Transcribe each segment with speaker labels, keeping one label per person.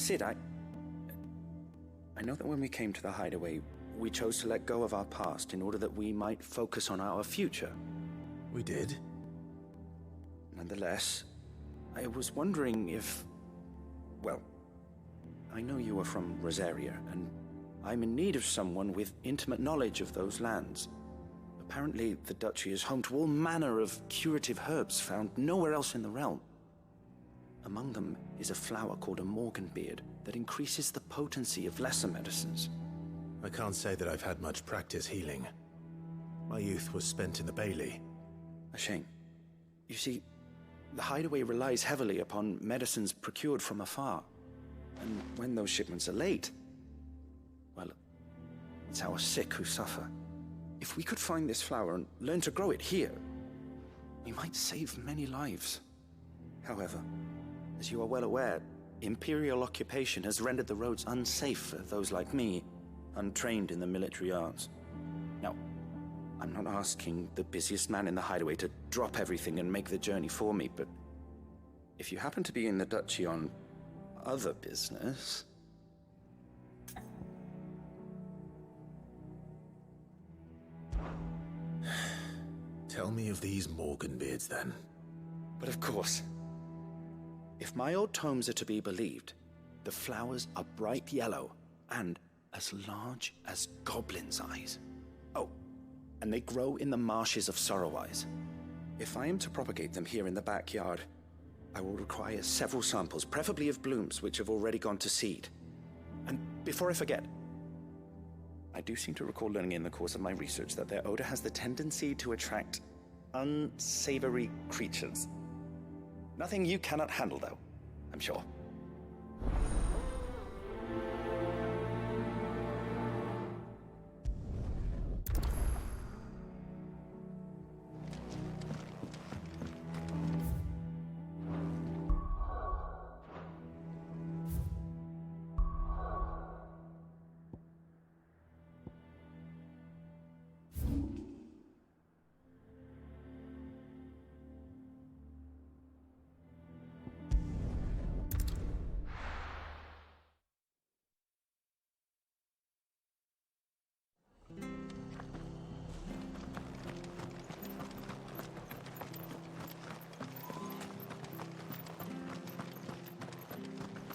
Speaker 1: Sid, I know that when we came to the hideaway, we chose to let go of our past in order that we might focus on our future.
Speaker 2: We did.
Speaker 1: Nonetheless, I was wondering if... Well, I know you are from Rosaria, and I'm in need of someone with intimate knowledge of those lands. Apparently, the duchy is home to all manner of curative herbs found nowhere else in the realm. Among them is a flower called a morganbeard that increases the potency of lesser medicines.
Speaker 2: I can't say that I've had much practice healing. My youth was spent in the Bailey.
Speaker 1: A shame. You see, the hideaway relies heavily upon medicines procured from afar. And when those shipments are late, well, it's our sick who suffer. If we could find this flower and learn to grow it here, we might save many lives. However, as you are well aware, Imperial occupation has rendered the roads unsafe for those like me, untrained in the military arts. Now, I'm not asking the busiest man in the hideaway to drop everything and make the journey for me, but if you happen to be in the duchy on other business...
Speaker 2: Tell me of these morganbeards, then.
Speaker 1: But of course. If my old tomes are to be believed, the flowers are bright yellow and as large as goblins' eyes. Oh, and they grow in the marshes of Sorrowise. If I am to propagate them here in the backyard, I will require several samples, preferably of blooms which have already gone to seed. And before I forget, I do seem to recall learning in the course of my research that their odor has the tendency to attract unsavory creatures. Nothing you cannot handle, though, I'm sure.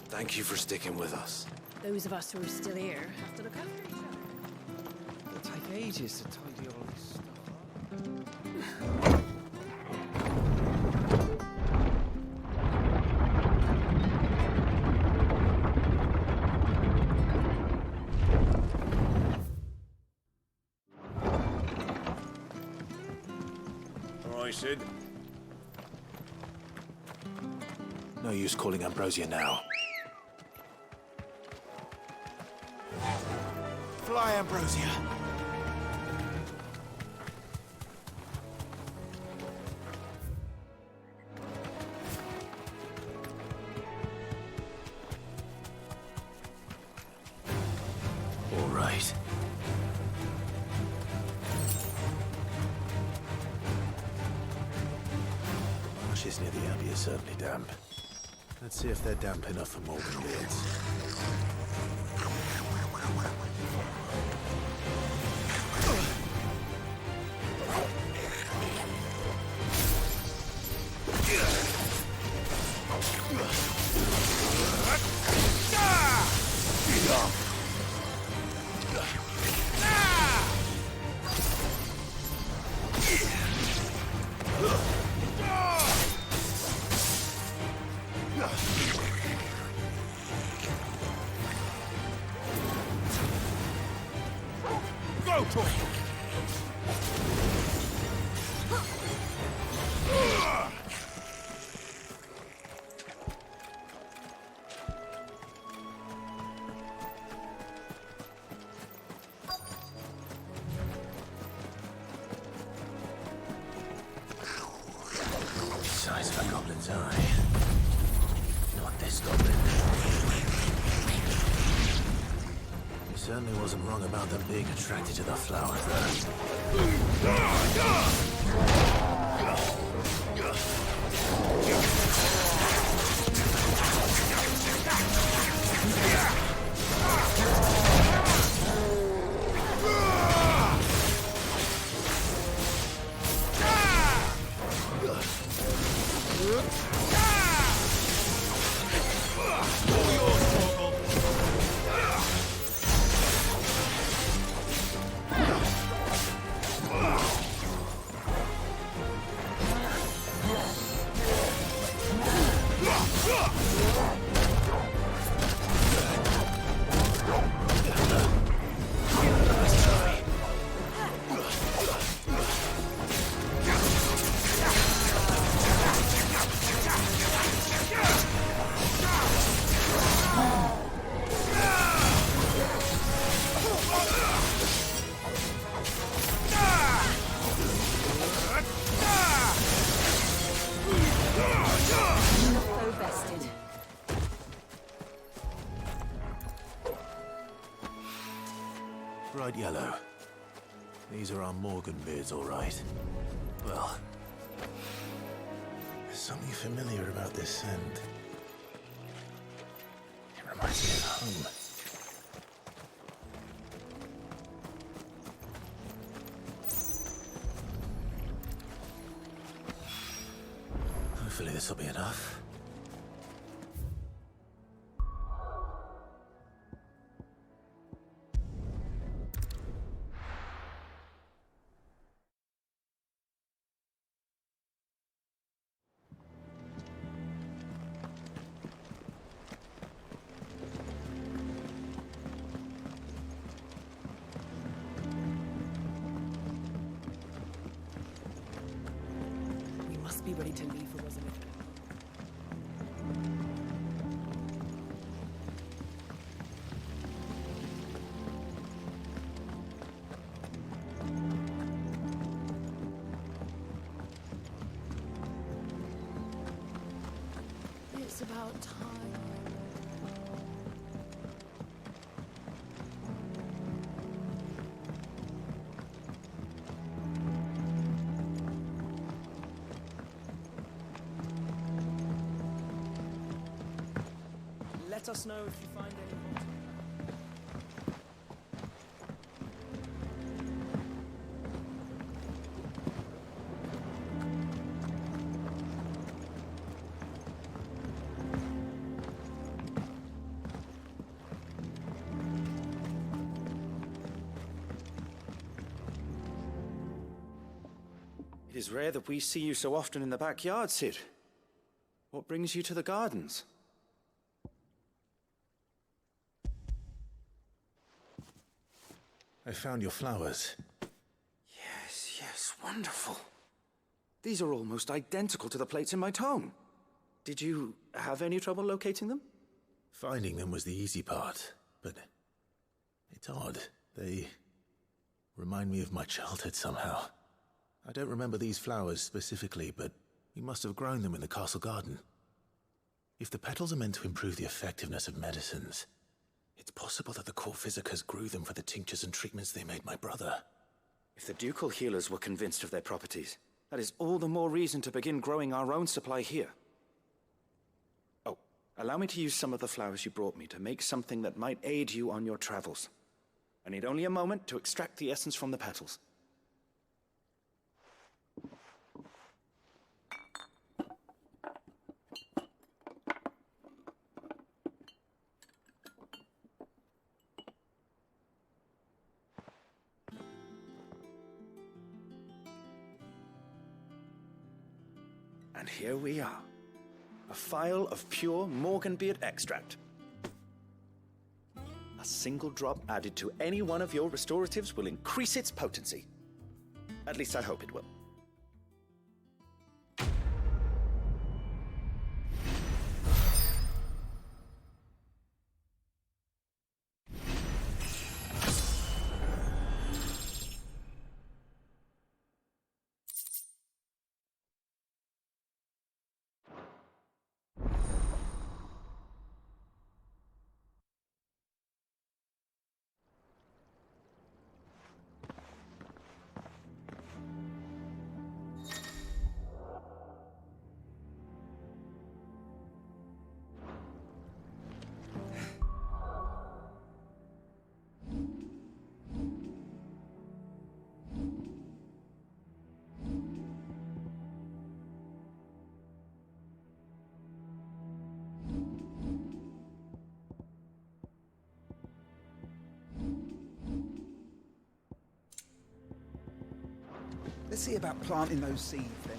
Speaker 2: Thank you for sticking with us.
Speaker 3: Those of us who are still here have to look after each other.
Speaker 4: It'll take ages to tidy all this stuff up.
Speaker 2: All right, Sid. No use calling Ambrosia now. Fly, Ambrosia! All right. The marshes near the Abbey are certainly damp. Let's see if they're damp enough for morganbeards. Go, Toy! Size of a goblin's eye. Not this goblin. He certainly wasn't wrong about them being attracted to the flower, though. yellow. These are our Morgan beards, all right. Well, there's something familiar about this scent. It reminds me of home. Hopefully this will be enough.
Speaker 3: We must be ready to leave for Rosamond. It's about time.
Speaker 4: Let us know if you find any more.
Speaker 1: It is rare that we see you so often in the backyard, Sid. What brings you to the gardens?
Speaker 2: I found your flowers.
Speaker 1: Yes, yes, wonderful. These are almost identical to the plates in my tome. Did you have any trouble locating them?
Speaker 2: Finding them was the easy part, but it's odd. They remind me of my childhood somehow. I don't remember these flowers specifically, but we must have grown them in the castle garden. If the petals are meant to improve the effectiveness of medicines, it's possible that the court physicers grew them for the tinctures and treatments they made my brother.
Speaker 1: If the ducal healers were convinced of their properties, that is all the more reason to begin growing our own supply here. Oh, allow me to use some of the flowers you brought me to make something that might aid you on your travels. I need only a moment to extract the essence from the petals. And here we are. A phial of pure Morganbeard extract. A single drop added to any one of your restoratives will increase its potency. At least I hope it will.
Speaker 5: Let's see about planting those seeds then.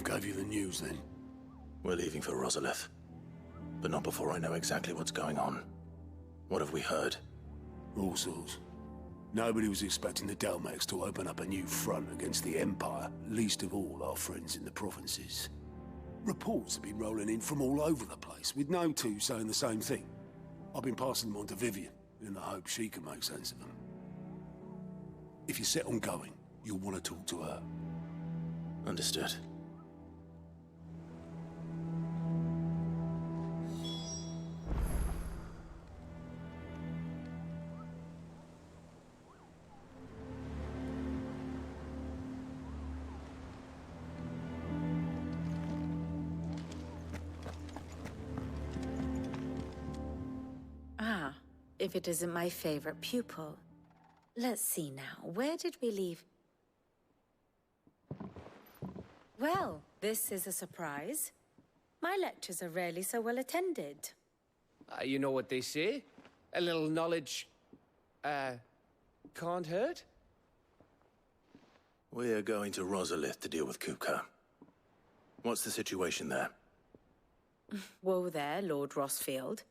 Speaker 6: gave you the news then?
Speaker 2: We're leaving for Rosalith. But not before I know exactly what's going on. What have we heard?
Speaker 6: All sorts. Nobody was expecting the Dalmex to open up a new front against the Empire, least of all our friends in the provinces. Reports have been rolling in from all over the place, with no two saying the same thing. I've been passing them on to Vivian, in the hope she can make sense of them. If you're set on going, you'll want to talk to her.
Speaker 2: Understood.
Speaker 3: Ah, if it isn't my favorite pupil. Let's see now, where did we leave? Well, this is a surprise. My lectures are rarely so well attended.
Speaker 4: You know what they say? A little knowledge, can't hurt?
Speaker 2: We're going to Rosalith to deal with Kupka. What's the situation there?
Speaker 3: Whoa there, Lord Rossfield.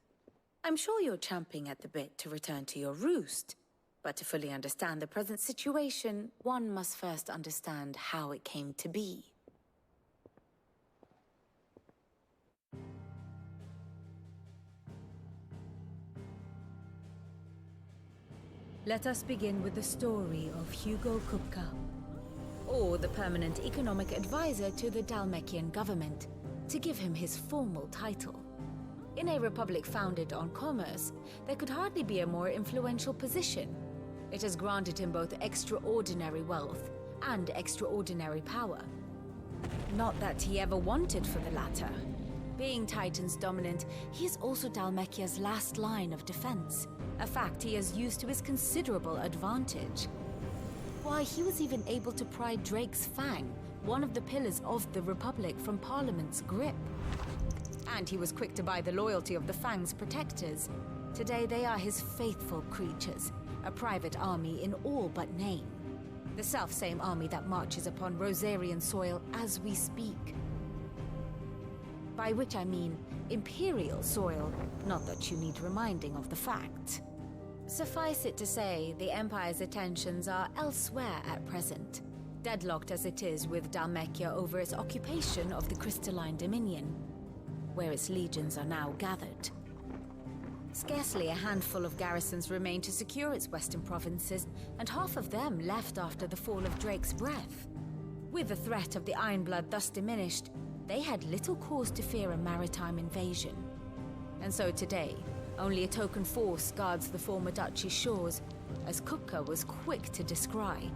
Speaker 3: I'm sure you're champing at the bit to return to your roost. But to fully understand the present situation, one must first understand how it came to be. Let us begin with the story of Hugo Kupka, or the permanent economic advisor to the Dalmekian government, to give him his formal title. In a republic founded on commerce, there could hardly be a more influential position. It has granted him both extraordinary wealth and extraordinary power. Not that he ever wanted for the latter. Being Titan's dominant, he is also Dalmekia's last line of defense, a fact he has used to his considerable advantage. Why, he was even able to pry Drake's Fang, one of the pillars of the Republic, from Parliament's grip. And he was quick to buy the loyalty of the Fang's protectors. Today they are his faithful creatures, a private army in all but name. The self-same army that marches upon Rosarian soil as we speak. By which I mean Imperial soil, not that you need reminding of the fact. Suffice it to say, the Empire's attentions are elsewhere at present, deadlocked as it is with Dalmekia over its occupation of the Crystalline Dominion, where its legions are now gathered. Scarcely a handful of garrisons remain to secure its western provinces, and half of them left after the fall of Drake's Breath. With the threat of the Ironblood thus diminished, they had little cause to fear a maritime invasion. And so today, only a token force guards the former duchy's shores, as Kupka was quick to descry.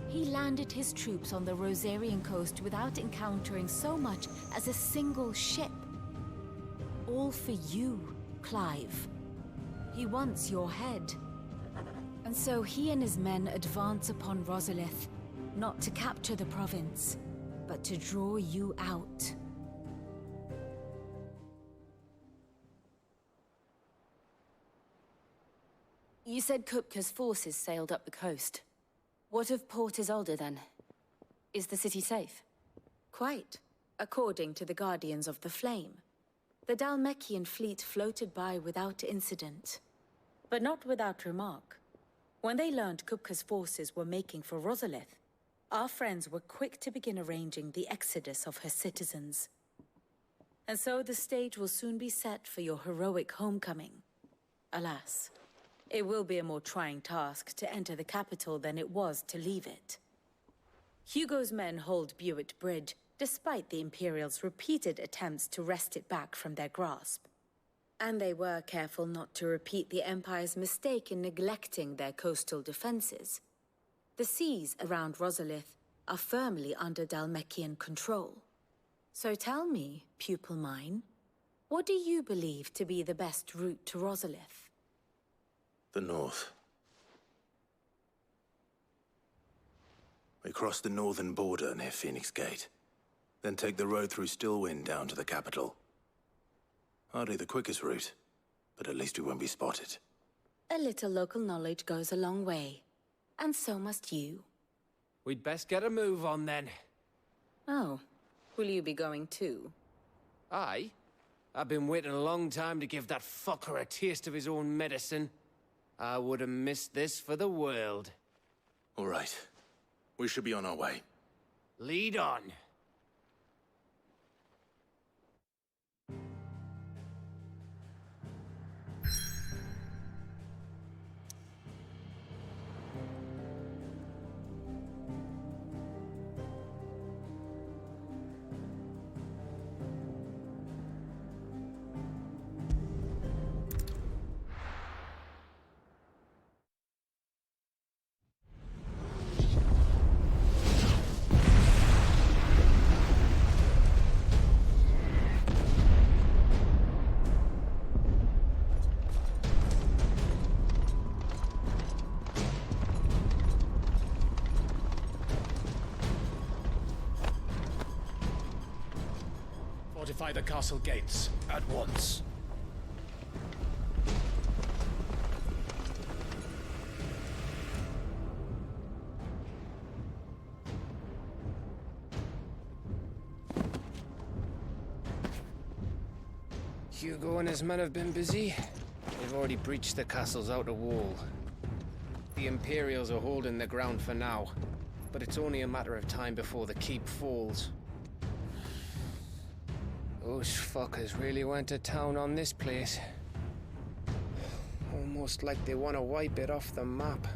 Speaker 3: He landed his troops on the Rosarian coast without encountering so much as a single ship. All for you, Clive. He wants your head. And so he and his men advance upon Rosalith, not to capture the province, but to draw you out. You said Kupka's forces sailed up the coast. What of Port Isolde, then? Is the city safe? Quite, according to the Guardians of the Flame. The Dalmekian fleet floated by without incident. But not without remark. When they learned Kupka's forces were making for Rosalith, our friends were quick to begin arranging the exodus of her citizens. And so the stage will soon be set for your heroic homecoming. Alas, it will be a more trying task to enter the capital than it was to leave it. Hugo's men hold Buett Bridge, despite the Imperials' repeated attempts to wrest it back from their grasp. And they were careful not to repeat the Empire's mistake in neglecting their coastal defenses. The seas around Rosalith are firmly under Dalmekian control. So tell me, pupil mine, what do you believe to be the best route to Rosalith?
Speaker 2: The north. We cross the northern border near Phoenix Gate, then take the road through Stillwind down to the capital. Hardly the quickest route, but at least we won't be spotted.
Speaker 3: A little local knowledge goes a long way, and so must you.
Speaker 4: We'd best get a move on then.
Speaker 3: Oh, will you be going too?
Speaker 4: Aye. I've been waiting a long time to give that fucker a taste of his own medicine. I would have missed this for the world.
Speaker 2: All right. We should be on our way.
Speaker 4: Lead on.
Speaker 7: Fortify the castle gates at once.
Speaker 4: Hugo and his men have been busy. They've already breached the castle's outer wall. The Imperials are holding the ground for now, but it's only a matter of time before the keep falls. Those fuckers really went to town on this place. Almost like they want to wipe it off the map.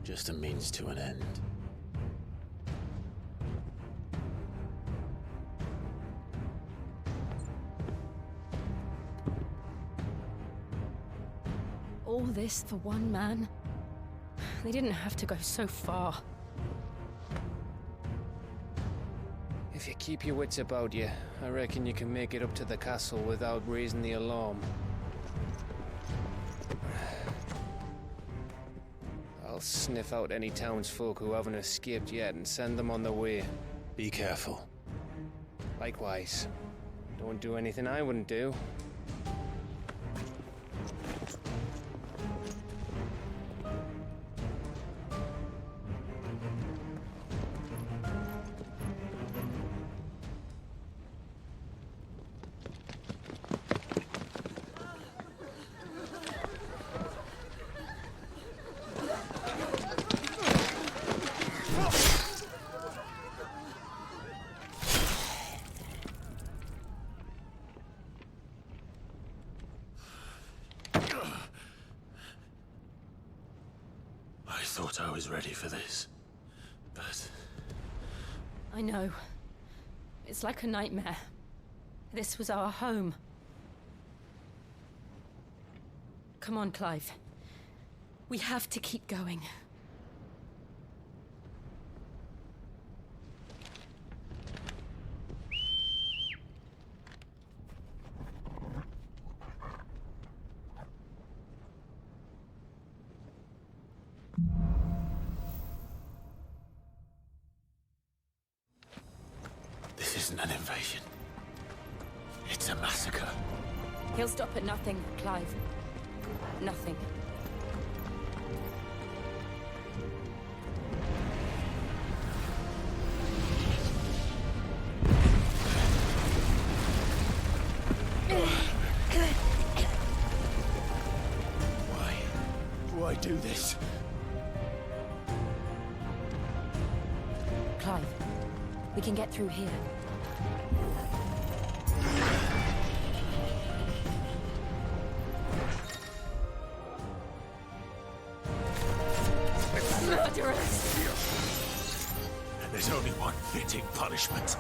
Speaker 2: Just a means to an end.
Speaker 8: All this for one man? They didn't have to go so far.
Speaker 4: If you keep your wits about you, I reckon you can make it up to the castle without raising the alarm. I'll sniff out any townsfolk who haven't escaped yet and send them on their way.
Speaker 2: Be careful.
Speaker 4: Likewise. Don't do anything I wouldn't do.
Speaker 2: I thought I was ready for this, but...
Speaker 8: I know. It's like a nightmare. This was our home. Come on, Clive. We have to keep going.
Speaker 2: This isn't an invasion. It's a massacre.
Speaker 8: He'll stop at nothing, Clive. Nothing.
Speaker 2: Why? Why do this?
Speaker 8: Clive, we can get through here. Murderers!
Speaker 2: And there's only one fitting punishment.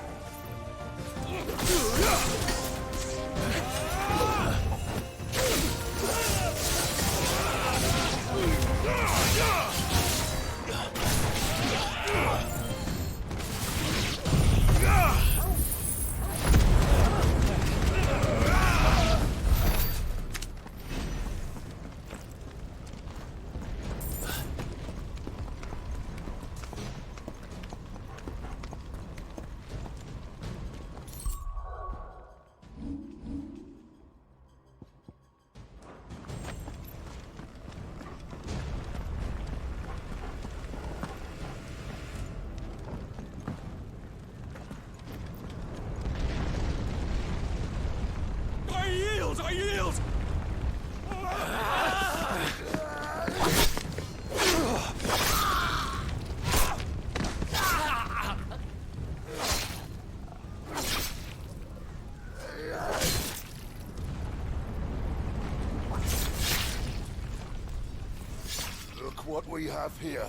Speaker 6: Look what we have here.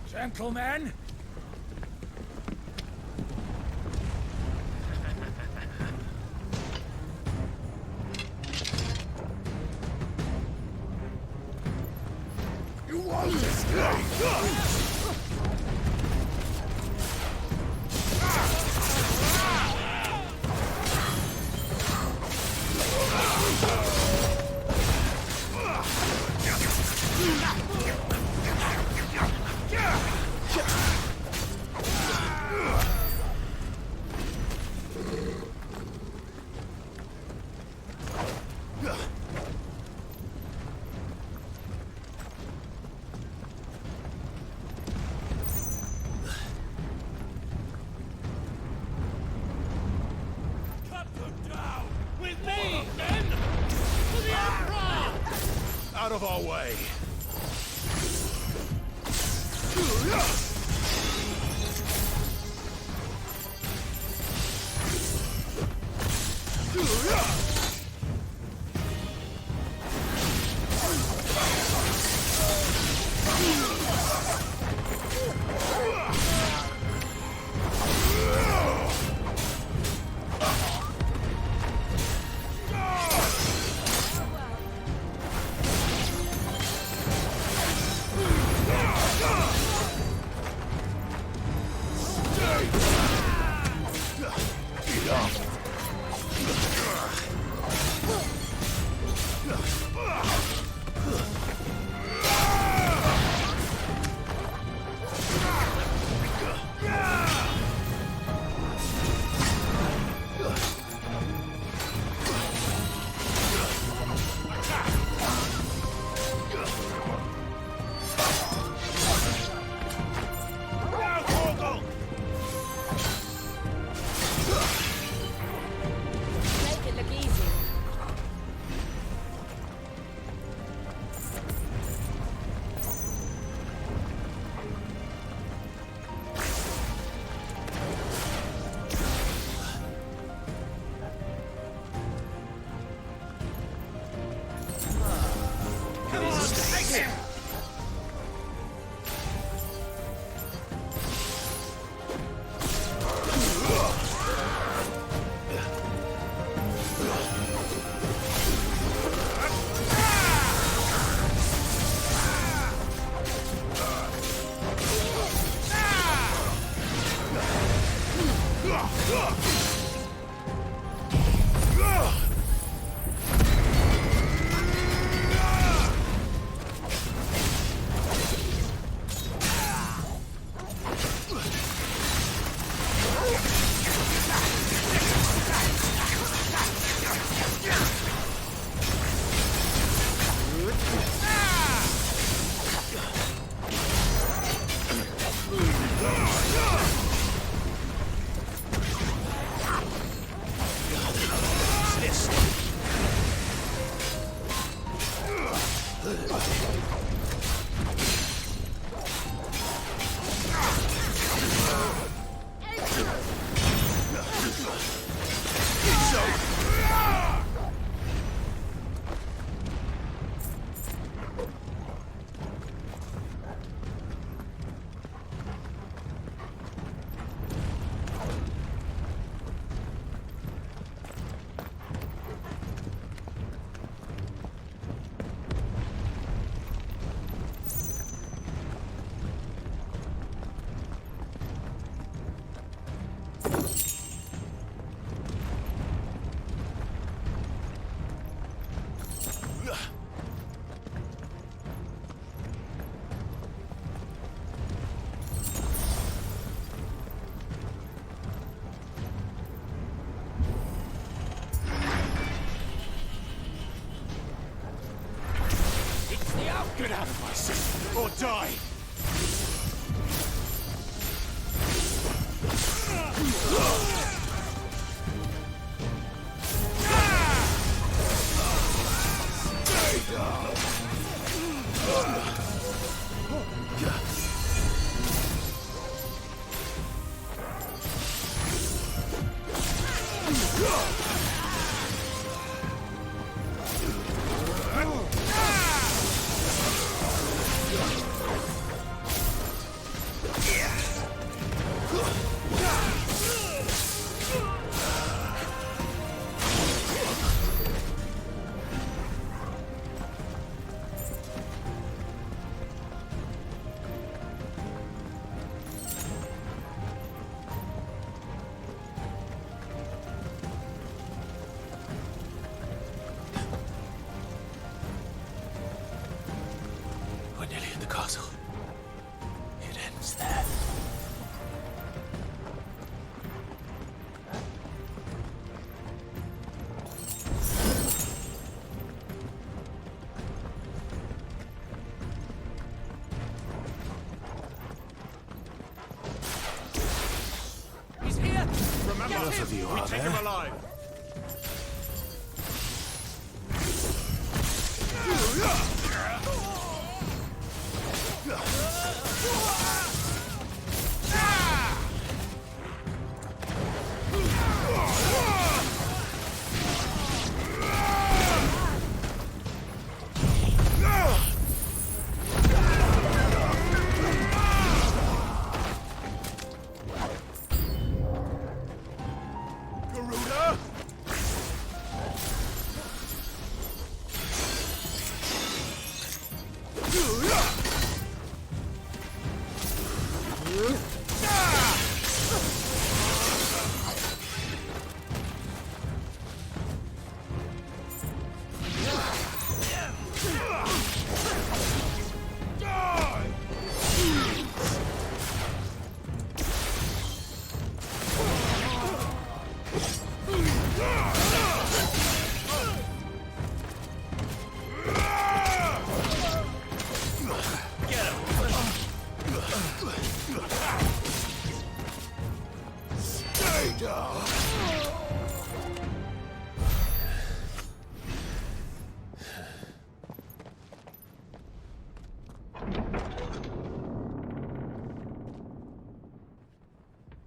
Speaker 7: Gentlemen!
Speaker 6: You won't escape!
Speaker 2: Out of our way! Get out of my sight, or die! enough of you, are
Speaker 7: Take
Speaker 2: there?
Speaker 7: him alive!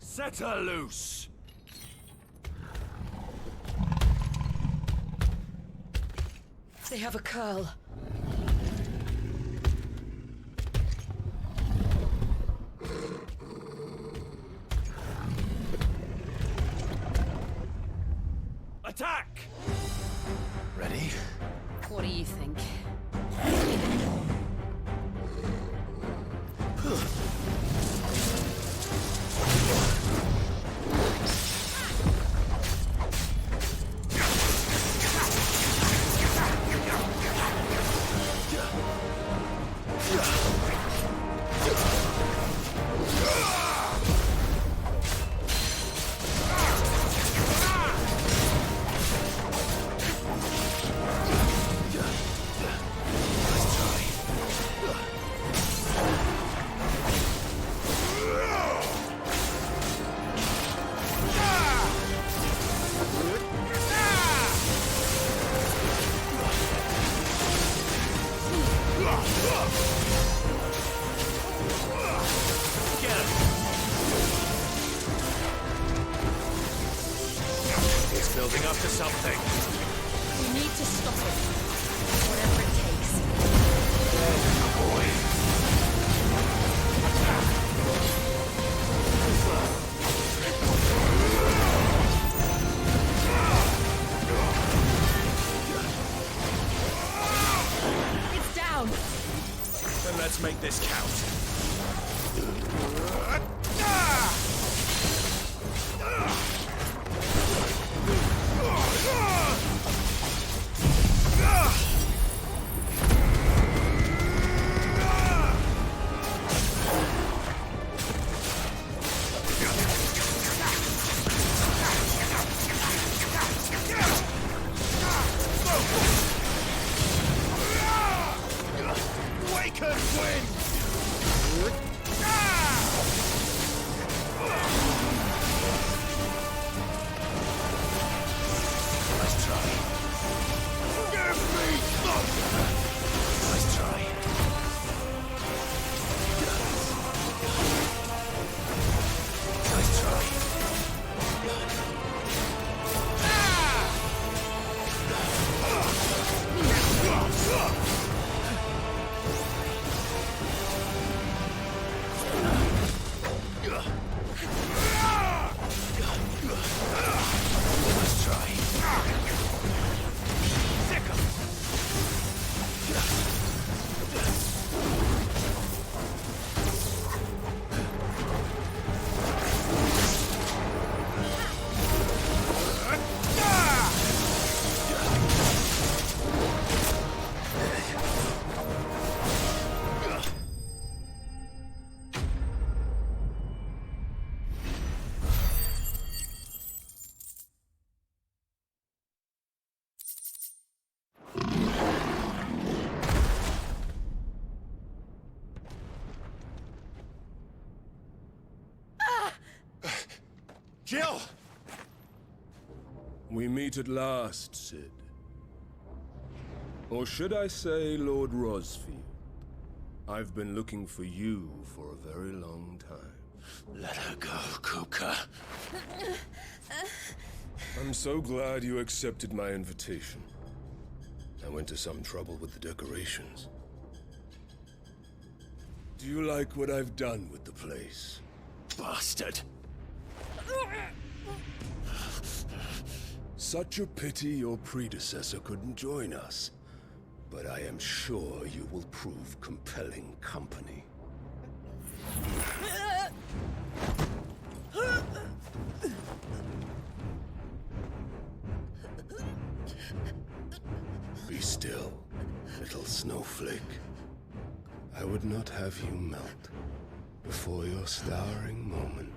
Speaker 7: Set her loose!
Speaker 3: They have a curl.
Speaker 7: Attack!
Speaker 2: Ready?
Speaker 3: What do you think?
Speaker 7: It's building up to something.
Speaker 3: We need to stop it. Whatever it takes. It's down!
Speaker 7: Then let's make this count. Jill!
Speaker 6: We meet at last, Sid. Or should I say, Lord Rosfield? I've been looking for you for a very long time.
Speaker 2: Let her go, Kupka.
Speaker 6: I'm so glad you accepted my invitation. I went to some trouble with the decorations. Do you like what I've done with the place?
Speaker 2: Bastard!
Speaker 6: Such a pity your predecessor couldn't join us. But I am sure you will prove compelling company. Be still, little snowflake. I would not have you melt before your starring moment.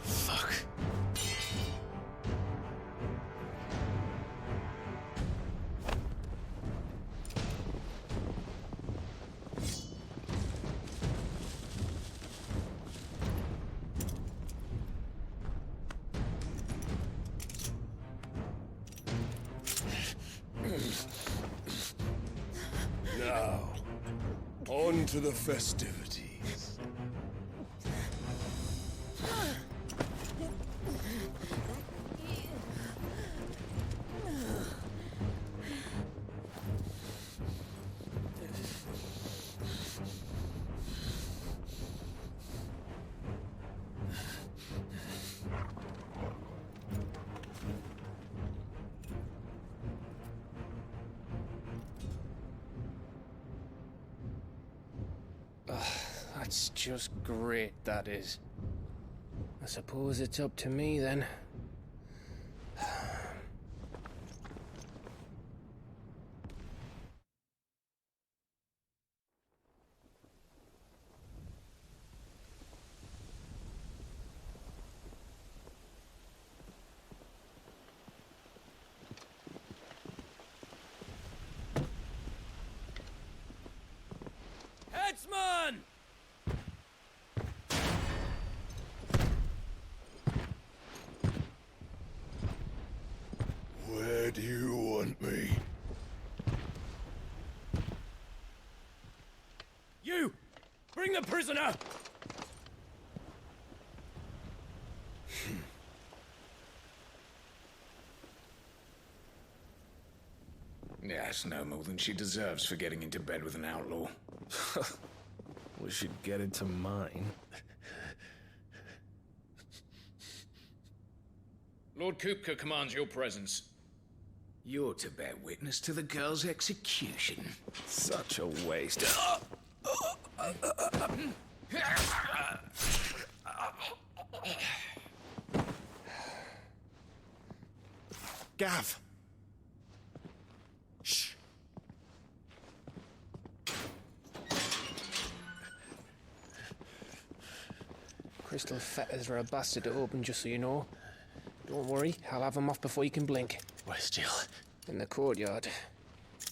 Speaker 2: Fuck.
Speaker 6: Now, on to the festivities.
Speaker 4: That's just great, that is. I suppose it's up to me then. Headsman!
Speaker 6: Where do you want me?
Speaker 7: You! Bring the prisoner!
Speaker 9: Yes, no more than she deserves for getting into bed with an outlaw.
Speaker 10: We should get into mine.
Speaker 7: Lord Kupka commands your presence.
Speaker 9: You're to bear witness to the girl's execution.
Speaker 10: Such a waste. Gav! Shh.
Speaker 4: Crystal fetters are a bastard to open, just so you know. Don't worry, I'll have them off before you can blink.
Speaker 2: Where's Jill?
Speaker 4: In the courtyard.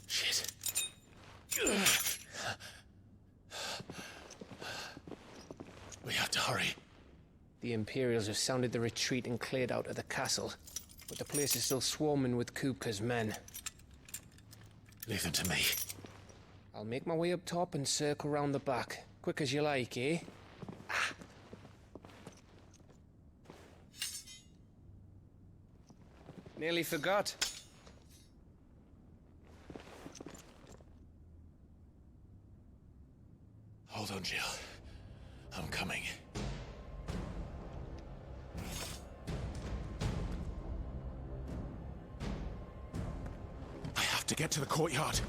Speaker 2: Shit. We have to hurry.
Speaker 4: The Imperials have sounded the retreat and cleared out of the castle, but the place is still swarming with Kupka's men.
Speaker 2: Leave them to me.
Speaker 4: I'll make my way up top and circle round the back. Quick as you like, eh? Nearly forgot.
Speaker 2: Hold on, Jill. I'm coming. I have to get to the courtyard.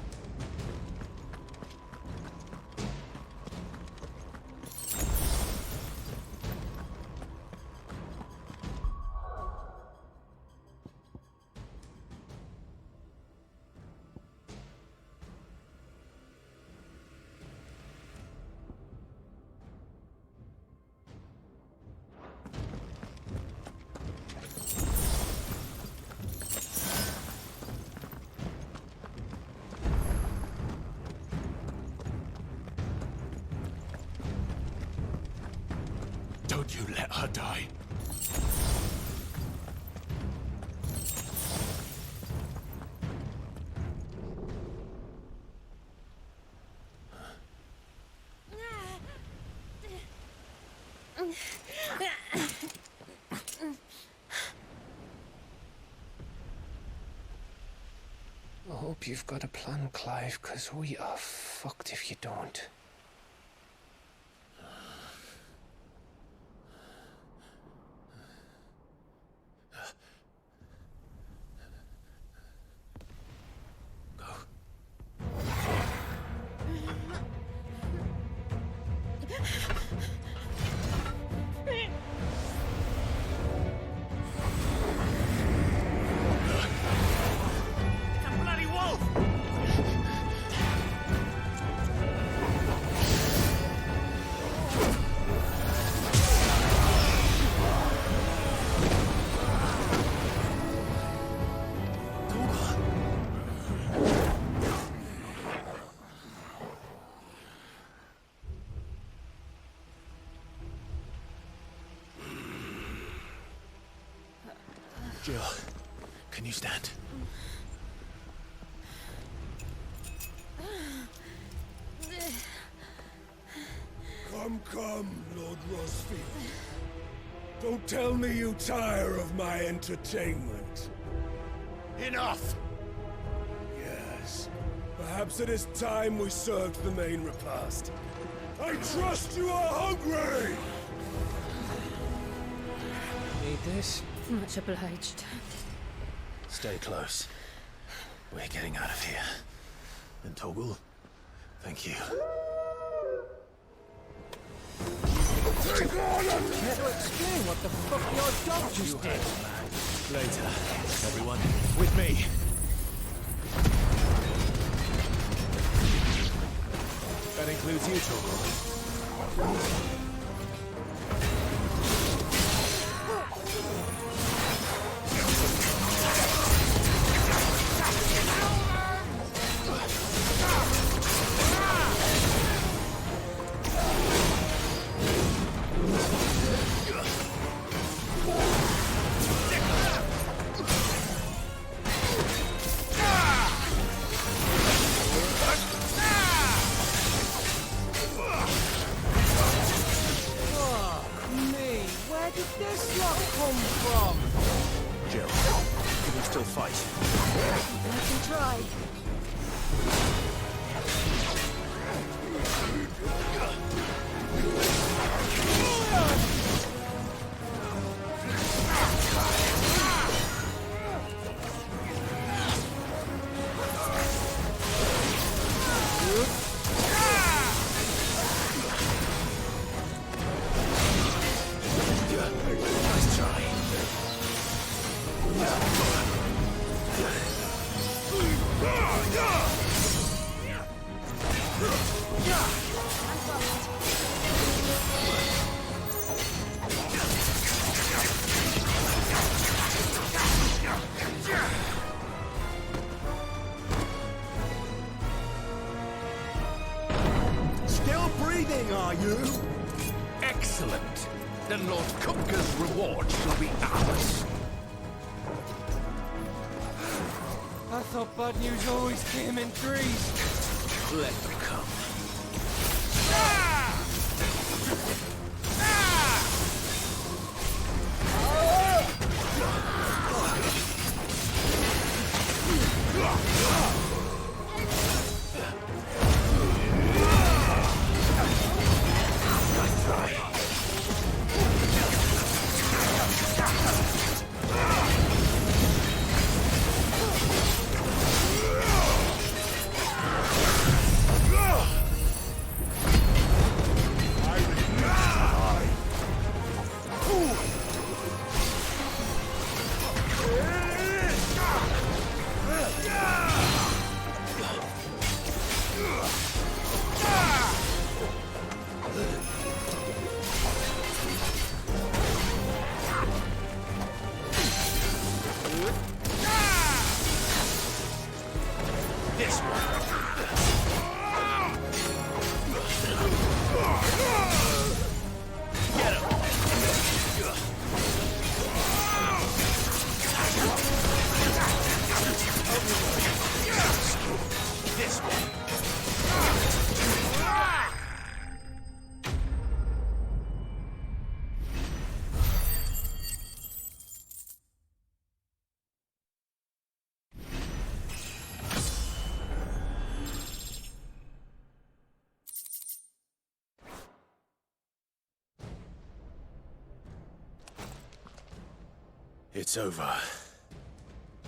Speaker 6: You let her die.
Speaker 4: I hope you've got a plan, Clive, because we are fucked if you don't.
Speaker 2: Jill, can you stand?
Speaker 6: Come, Lord Rosfield. Don't tell me you tire of my entertainment.
Speaker 2: Enough!
Speaker 6: Yes. Perhaps it is time we served the main repast. I trust you are hungry!
Speaker 4: Need this?
Speaker 8: Much obliged.
Speaker 2: Stay close. We're getting out of here. And Toggle, thank you.
Speaker 6: Take on
Speaker 5: Care to explain what the fuck your dog just did?
Speaker 2: Later, everyone, with me. That includes you, Toggle.
Speaker 5: Where did this lot come from?
Speaker 2: Jill, can you still fight?
Speaker 3: I can try.
Speaker 2: Nice try.
Speaker 6: Still breathing, are you?
Speaker 9: Excellent. Then Lord Kupka's reward shall be ours.
Speaker 5: I thought bad news always came in threes.
Speaker 9: Let them come.
Speaker 2: It's over.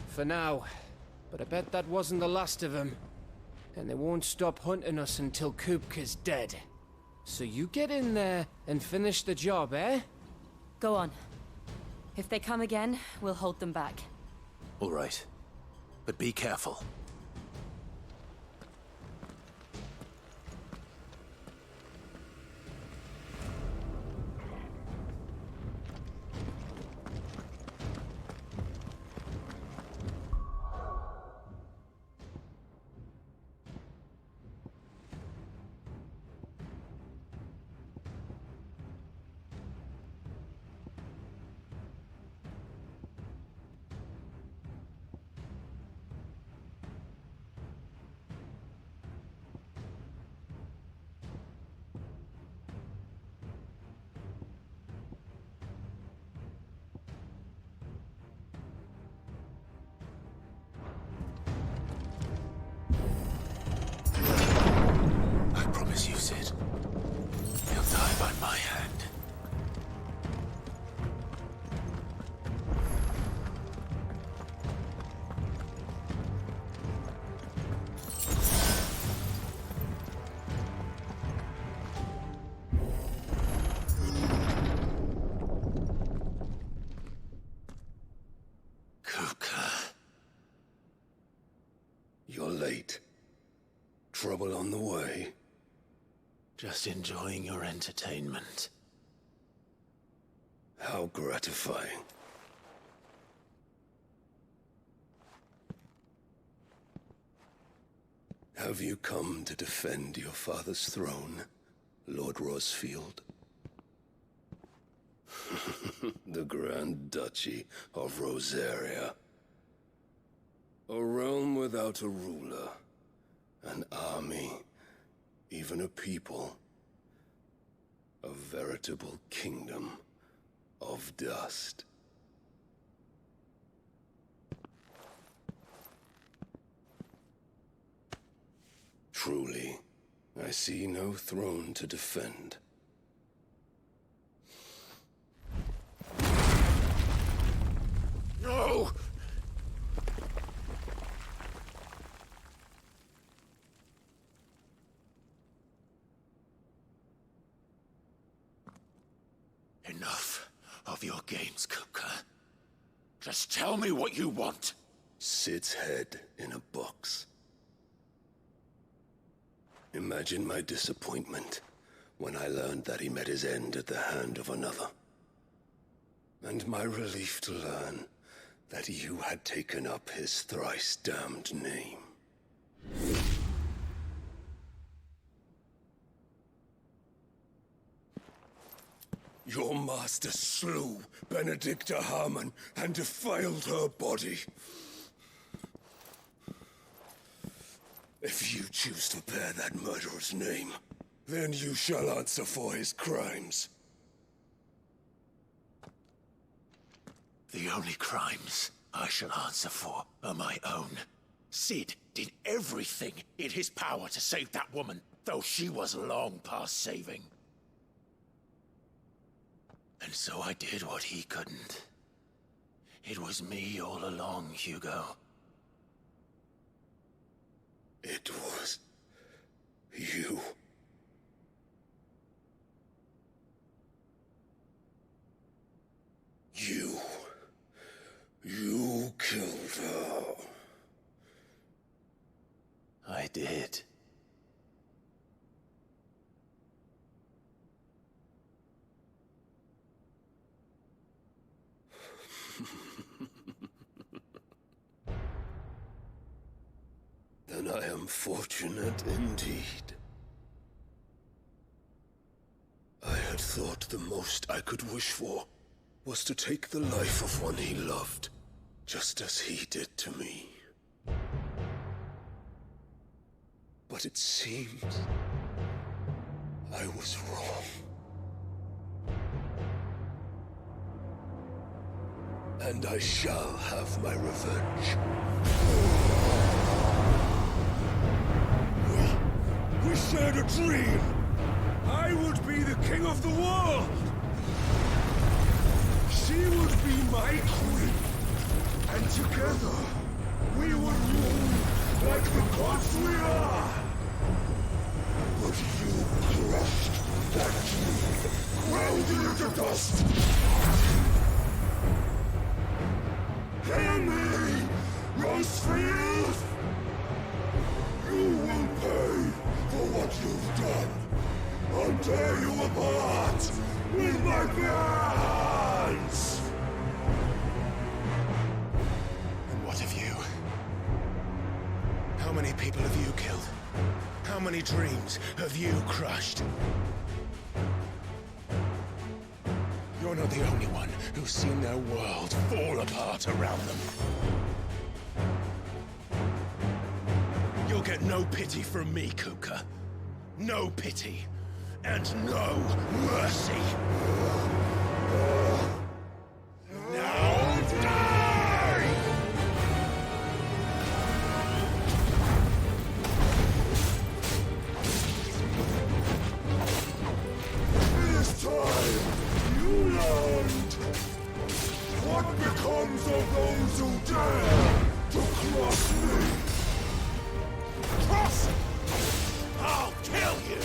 Speaker 4: For now. But I bet that wasn't the last of them. And they won't stop hunting us until Kupka's dead. So you get in there and finish the job, eh?
Speaker 8: Go on. If they come again, we'll hold them back.
Speaker 2: All right. But be careful. You, Sid. He'll die by my hand.
Speaker 6: Kupka. You're late. Trouble on the way?
Speaker 2: Just enjoying your entertainment.
Speaker 6: How gratifying. Have you come to defend your father's throne, Lord Rosfield? The Grand Duchy of Rosaria. A realm without a ruler, an army, even a people. A veritable kingdom of dust. Truly, I see no throne to defend.
Speaker 9: No! Enough of your games, Kupka. Just tell me what you want.
Speaker 6: Sid's head in a box. Imagine my disappointment when I learned that he met his end at the hand of another. And my relief to learn that you had taken up his thrice-damned name. Your master slew Benedicta Harmon and defiled her body. If you choose to bear that murderer's name, then you shall answer for his crimes.
Speaker 2: The only crimes I shall answer for are my own.
Speaker 9: Sid did everything in his power to save that woman, though she was long past saving.
Speaker 2: And so I did what he couldn't. It was me all along, Hugo.
Speaker 6: It was you. You killed her.
Speaker 2: I did.
Speaker 6: Then I am fortunate indeed. I had thought the most I could wish for was to take the life of one he loved, just as he did to me. But it seems I was wrong. And I shall have my revenge. We shared a dream! I would be the king of the world! She She would be my queen, and together we would rule like the gods we are. But you crushed that dream, ground it to dust. Hear me, Rosefield! You will pay for what you've done. I'll tear you apart with my bare hands!
Speaker 9: And what of you? How many people have you killed? How many dreams have you crushed? You're not the only one who's seen their world fall apart around them. You'll get no pity from me, Kupka. No pity. And no mercy. Now die!
Speaker 6: This time, you learned what becomes of those who dare to cross me.
Speaker 9: Cross! I'll kill you!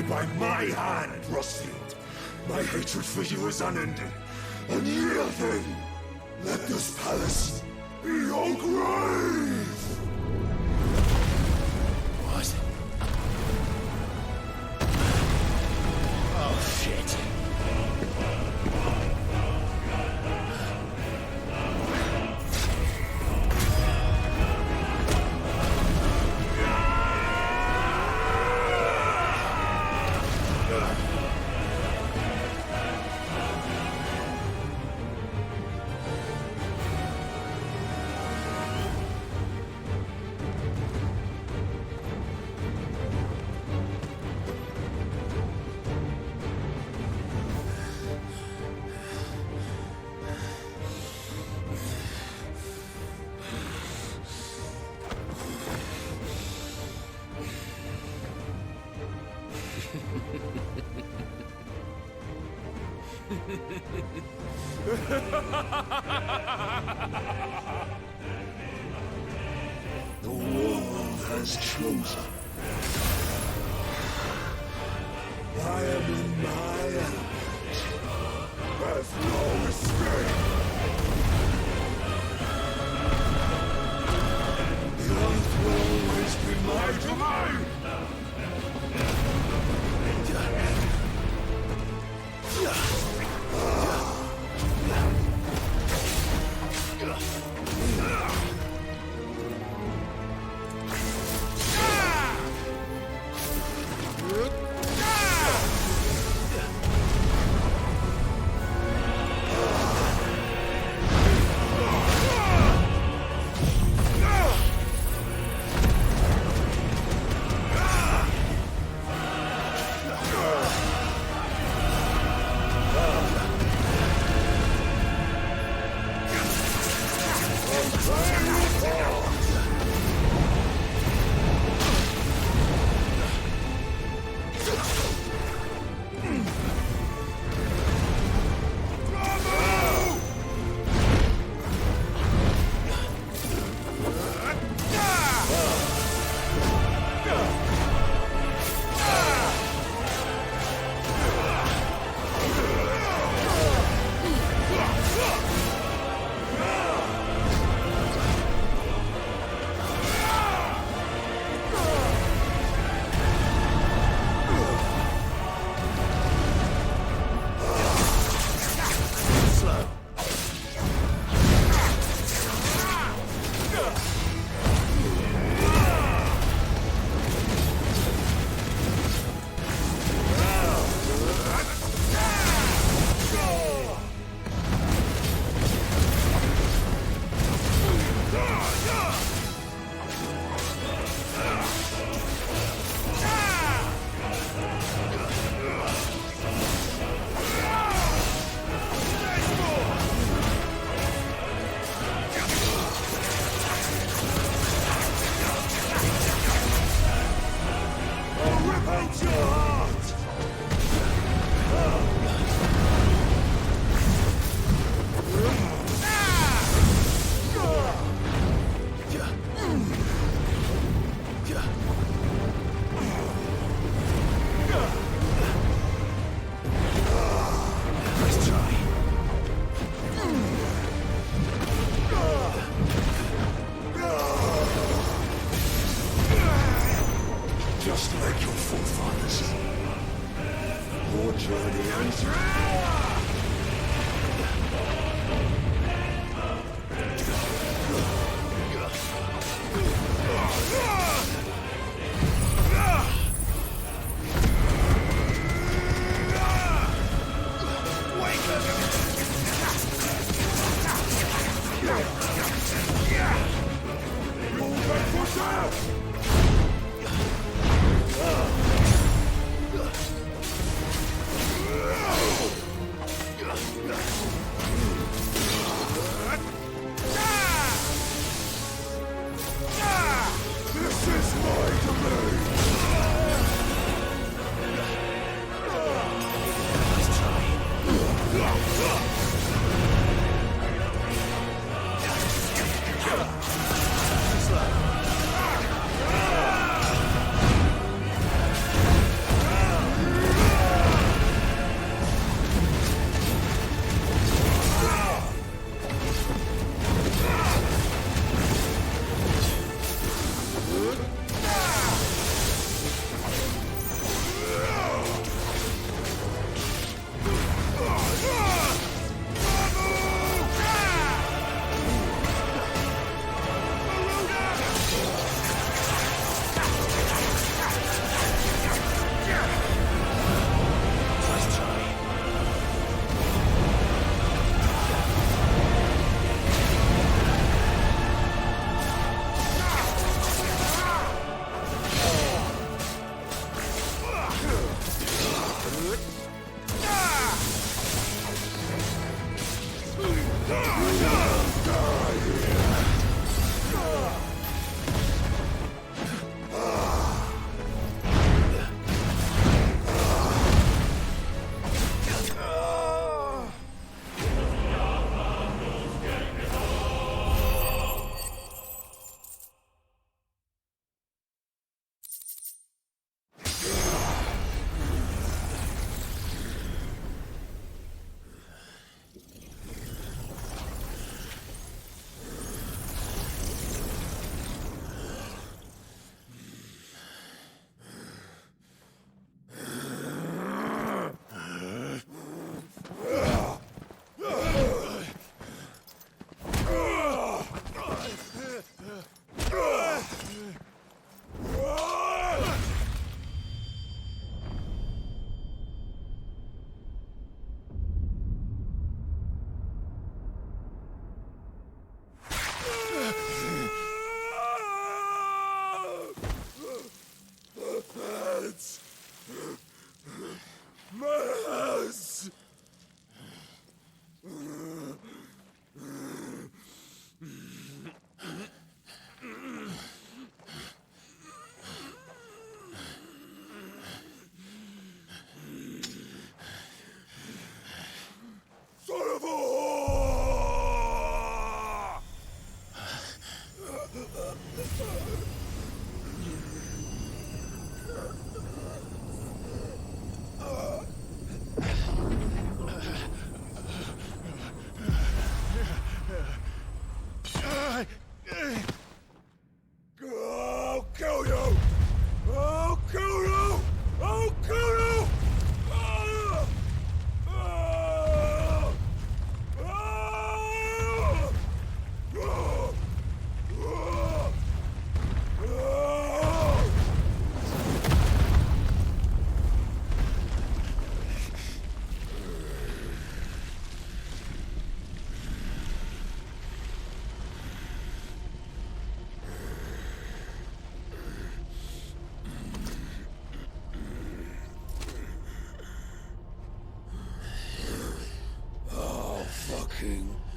Speaker 6: By my hand, Rosefield. My hatred for you is unending, unyielding. Let this palace be your grave!
Speaker 9: What? Oh, shit.
Speaker 6: The world has chosen. I am in my element. There's no escape. The earth will always be my domain.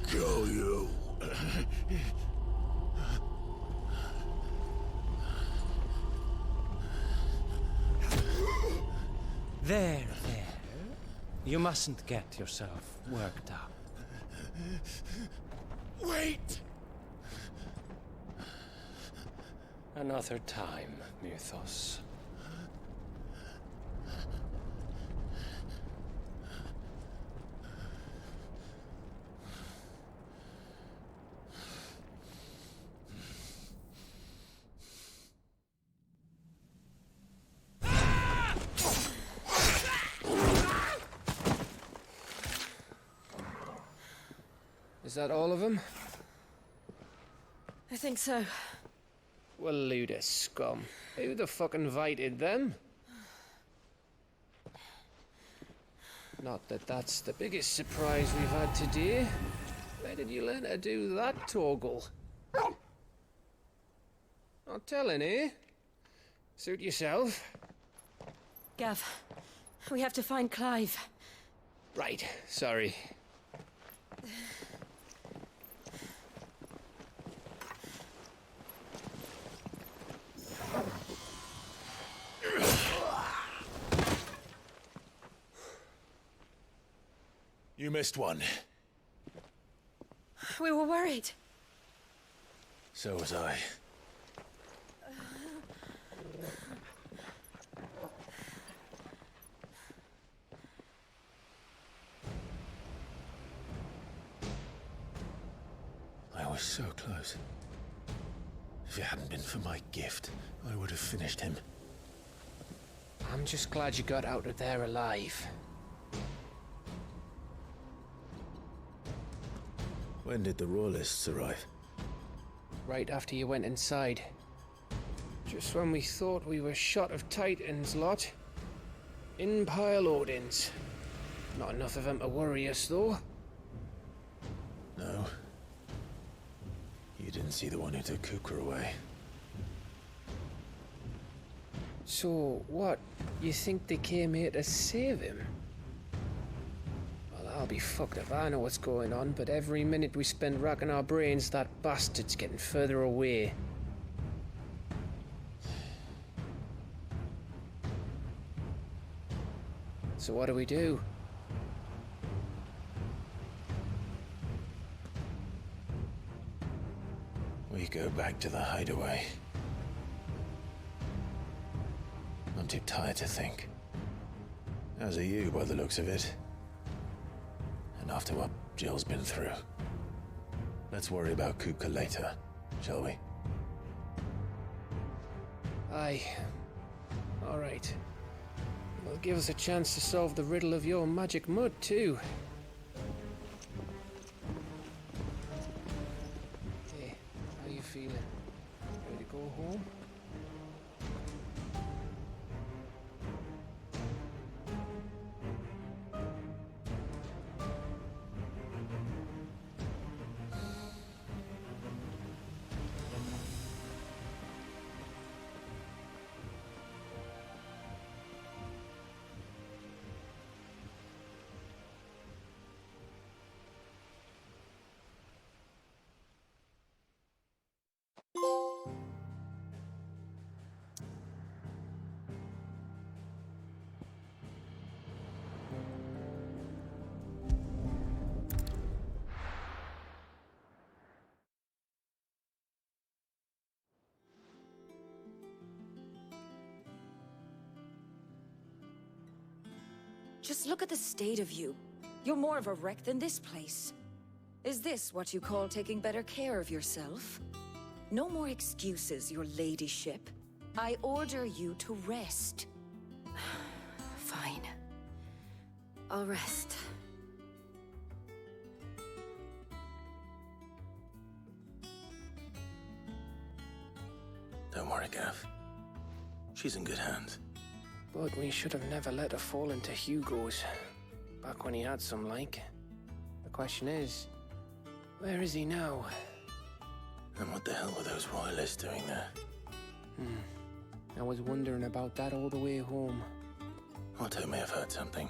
Speaker 6: Kill you.
Speaker 5: There. You mustn't get yourself worked up.
Speaker 9: Wait!
Speaker 5: Another time, Mythos.
Speaker 4: Is that all of them?
Speaker 8: I think so.
Speaker 4: Well, load of scum. Who the fuck invited them? Not that that's the biggest surprise we've had today. Where did you learn to do that, Torgal? Not telling, eh? Suit yourself.
Speaker 8: Gav, we have to find Clive.
Speaker 4: Right, sorry.
Speaker 2: You missed one.
Speaker 8: We were worried.
Speaker 2: So was I. I was so close. If it hadn't been for my gift, I would have finished him.
Speaker 4: I'm just glad you got out of there alive.
Speaker 2: When did the Royalists arrive?
Speaker 4: Right after you went inside. Just when we thought we were shot of Titans lot. In pile Odins. Not enough of them to worry us, though.
Speaker 2: No. You didn't see the one who took Kukra away.
Speaker 4: So, what? You think they came here to save him? Well, I'll be fucked if I know what's going on, but every minute we spend racking our brains, that bastard's getting further away. So what do we do?
Speaker 2: We go back to the hideaway. I'm too tired to think. As are you, by the looks of it. And after what Jill's been through. Let's worry about Kuka later, shall we?
Speaker 4: Aye. All right. It'll give us a chance to solve the riddle of your magic mud, too. Hey, how you feeling? Ready to go home?
Speaker 3: Just look at the state of you. You're more of a wreck than this place. Is this what you call taking better care of yourself? No more excuses, your ladyship. I order you to rest.
Speaker 8: Fine. I'll rest.
Speaker 2: Don't worry, Gav. She's in good hands.
Speaker 4: But we should have never let her fall into Hugo's. Back when he had some like. The question is, where is he now?
Speaker 2: And what the hell were those royalists doing there?
Speaker 4: I was wondering about that all the way home.
Speaker 2: Otto may have heard something.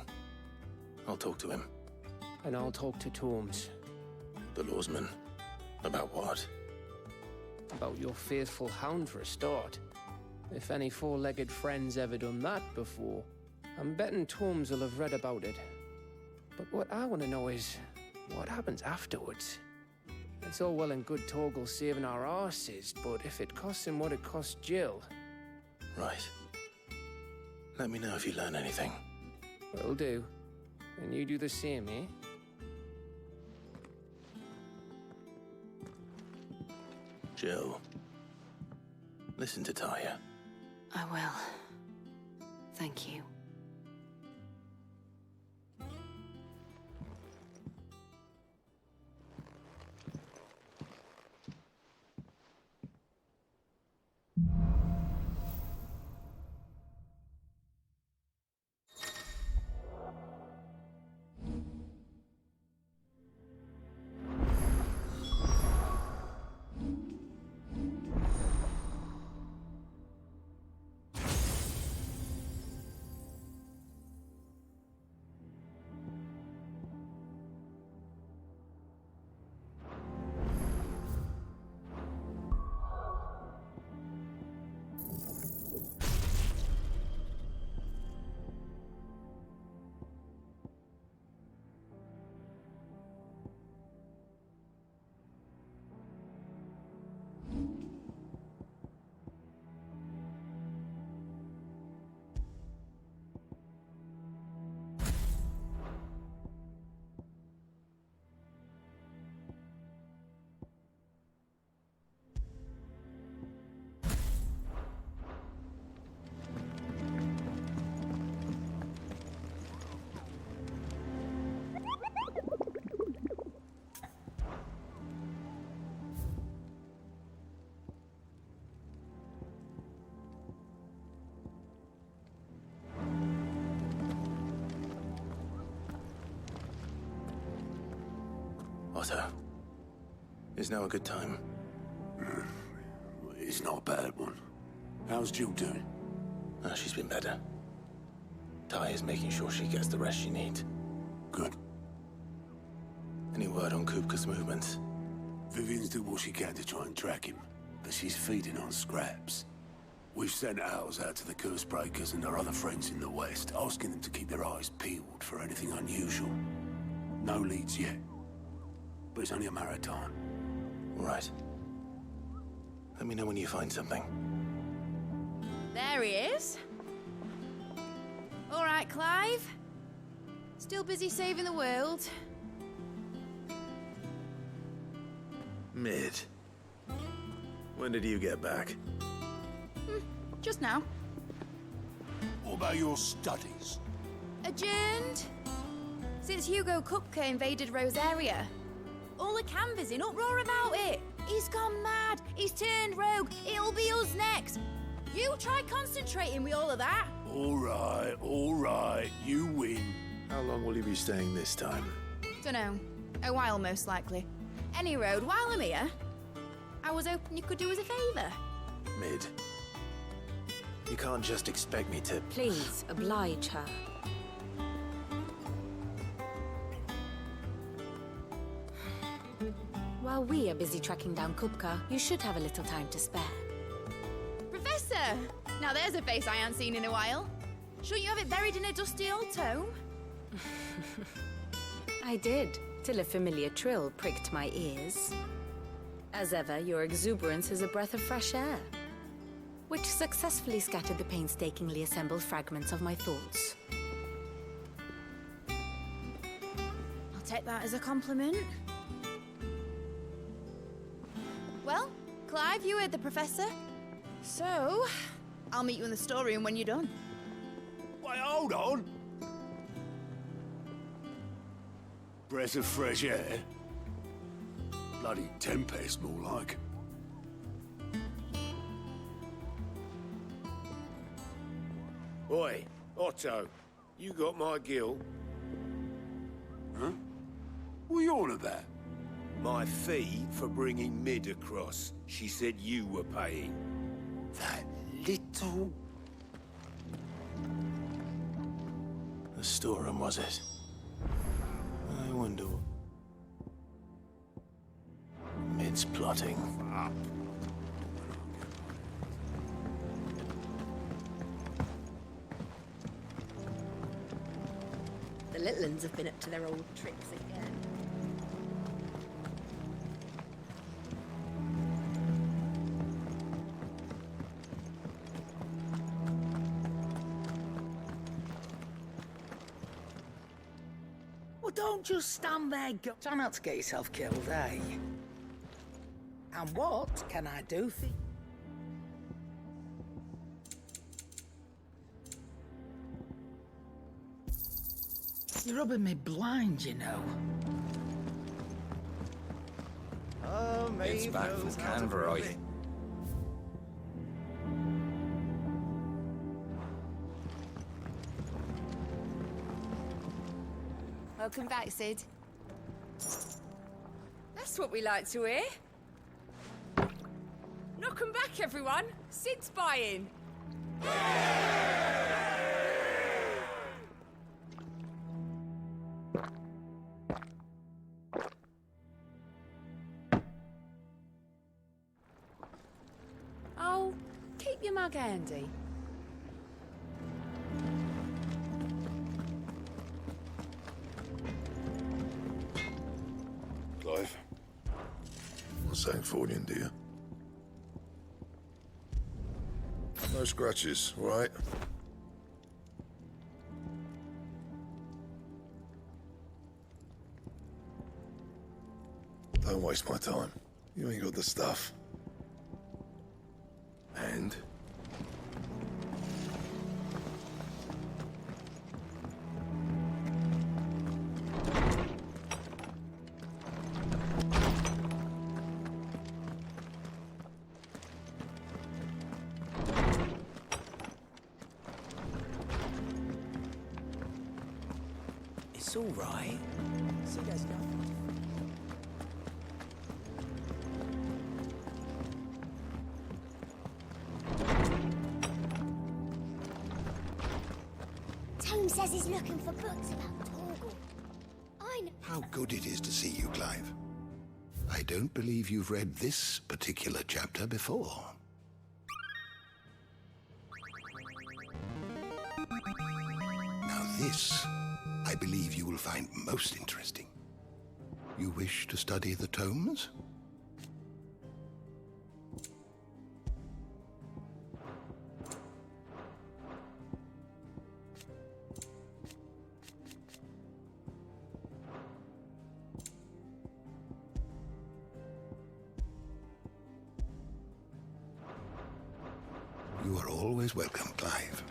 Speaker 2: I'll talk to him.
Speaker 4: And I'll talk to Tomes.
Speaker 2: The lawsman. About what?
Speaker 4: About your faithful hound for a start. If any four-legged friend's ever done that before, I'm betting Tomes will have read about it. But what I want to know is, what happens afterwards? It's all well and good Torgal saving our arses, but if it costs him what it cost Jill...
Speaker 2: Right. Let me know if you learn anything.
Speaker 4: Will do. And you do the same, eh?
Speaker 2: Jill. Listen to Talia.
Speaker 8: I will. Thank you.
Speaker 2: Otto, is now a good time?
Speaker 6: It's not a bad one. How's Jill doing?
Speaker 2: Oh, she's been better. Ty is making sure she gets the rest she needs.
Speaker 6: Good.
Speaker 2: Any word on Kupka's movements?
Speaker 6: Vivian's doing what she can to try and track him, but she's feeding on scraps. We've sent ours out to the Cursebreakers and our other friends in the West, asking them to keep their eyes peeled for anything unusual. No leads yet, but it's only a matter of time.
Speaker 2: Right. Let me know when you find something.
Speaker 3: There he is. All right, Clive. Still busy saving the world.
Speaker 10: Mid. When did you get back?
Speaker 3: Just now.
Speaker 6: What about your studies?
Speaker 3: Adjourned. Since Hugo Kupka invaded Rosaria. All the canvassers in uproar about it. He's gone mad. He's turned rogue. It'll be us next. You try concentrating with all of that.
Speaker 6: All right. You win.
Speaker 10: How long will you be staying this time?
Speaker 3: Dunno. A while, most likely. Any road, while I'm here, I was hoping you could do us a favour.
Speaker 10: Mid. You can't just expect me to...
Speaker 3: Please, oblige her. While we are busy tracking down Kupka, you should have a little time to spare. Professor! Now there's a face I haven't seen in a while. Shouldn't you have it buried in a dusty old tome? I did, till a familiar trill pricked my ears. As ever, your exuberance is a breath of fresh air, which successfully scattered the painstakingly assembled fragments of my thoughts. I'll take that as a compliment. Well, Clive, you heard the professor. So, I'll meet you in the storeroom when you're done.
Speaker 6: Wait, hold on. Breath of fresh air? Bloody tempest, more like.
Speaker 11: Oi, Otto, you got my gill?
Speaker 6: Huh? What are you on about?
Speaker 11: My fee for bringing Mid across. She said you were paying.
Speaker 6: That little...
Speaker 2: The storeroom, was it? I wonder... Mid's plotting.
Speaker 11: Up.
Speaker 12: The little uns have been up to their old tricks again.
Speaker 13: Well, don't just stand there. Try not to get yourself killed, eh? And what can I do for you? You're rubbing me blind, you know.
Speaker 14: Oh, it's back from Canberra.
Speaker 3: Welcome back, Sid. That's what we like to hear. Knock 'em back, everyone. Sid's buying. Oh, keep your mug handy.
Speaker 15: Clive, not saying forwarding, do you? No scratches, all right? Don't waste my time. You ain't got the stuff. And?
Speaker 13: It's all right. See, there's nothing.
Speaker 16: was looking for books about Torgal. I know.
Speaker 17: How good it is to see you, Clive. I don't believe you've read this particular chapter before. Now this, I believe you will find most interesting. You wish to study the tomes? You are always welcome, Clive.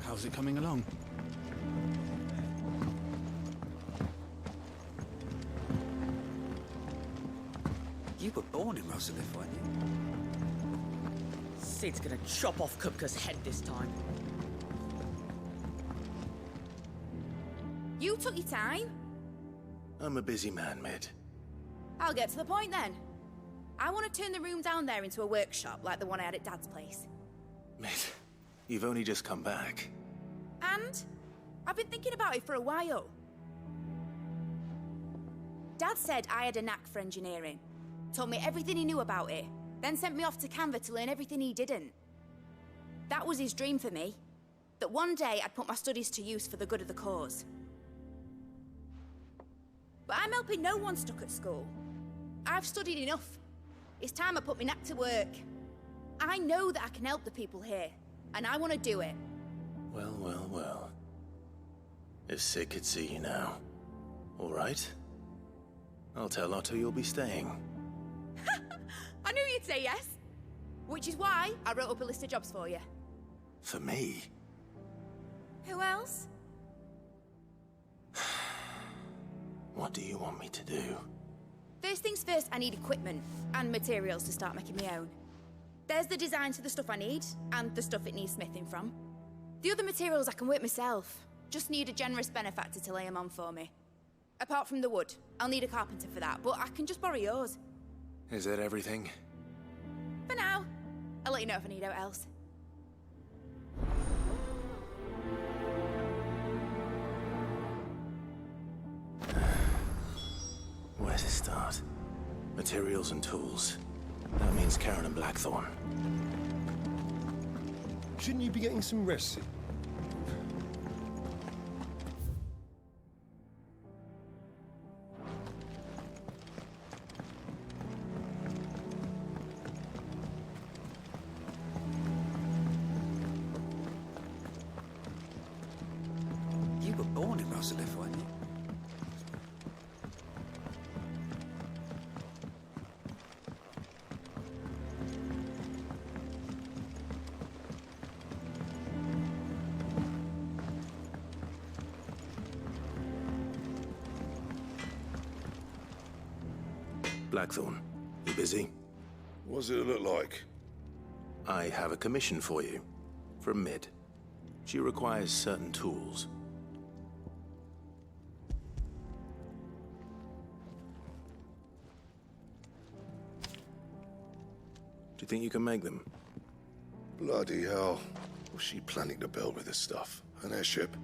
Speaker 1: How's it coming along?
Speaker 18: You were born in Rosalith, weren't you?
Speaker 13: Sid's gonna chop off Kupka's head this time.
Speaker 3: You took your time.
Speaker 2: I'm a busy man, Mid.
Speaker 3: I'll get to the point then. I want to turn the room down there into a workshop like the one I had at Dad's place.
Speaker 2: Mid, you've only just come back.
Speaker 3: And I've been thinking about it for a while. Dad said I had a knack for engineering. Told me everything he knew about it, then sent me off to Canva to learn everything he didn't. That was his dream for me, that one day I'd put my studies to use for the good of the cause. But I'm helping no one stuck at school. I've studied enough. It's time I put my knack to work. I know that I can help the people here, and I want to do it.
Speaker 2: Well, well, well. If Sid could see you now. All right. I'll tell Otto you'll be staying.
Speaker 3: I knew you'd say yes. Which is why I wrote up a list of jobs for you.
Speaker 2: For me?
Speaker 3: Who else?
Speaker 2: What do you want me to do?
Speaker 3: First things first, I need equipment and materials to start making my own. There's the designs for the stuff I need, and the stuff it needs smithing from. The other materials I can work myself. Just need a generous benefactor to lay them on for me. Apart from the wood, I'll need a carpenter for that, but I can just borrow yours.
Speaker 2: Is that everything?
Speaker 3: For now. I'll let you know if I need out else.
Speaker 2: Where to start? Materials and tools. That means Karen and Blackthorn.
Speaker 15: Shouldn't you be getting some rest, Sid?
Speaker 18: You were born in Rosalith, weren't you?
Speaker 2: Blackthorn, you busy?
Speaker 15: What does it look like?
Speaker 2: I have a commission for you. From Mid. She requires certain tools. Do you think you can make them?
Speaker 15: Bloody hell. What's she planning to build with this stuff? An airship?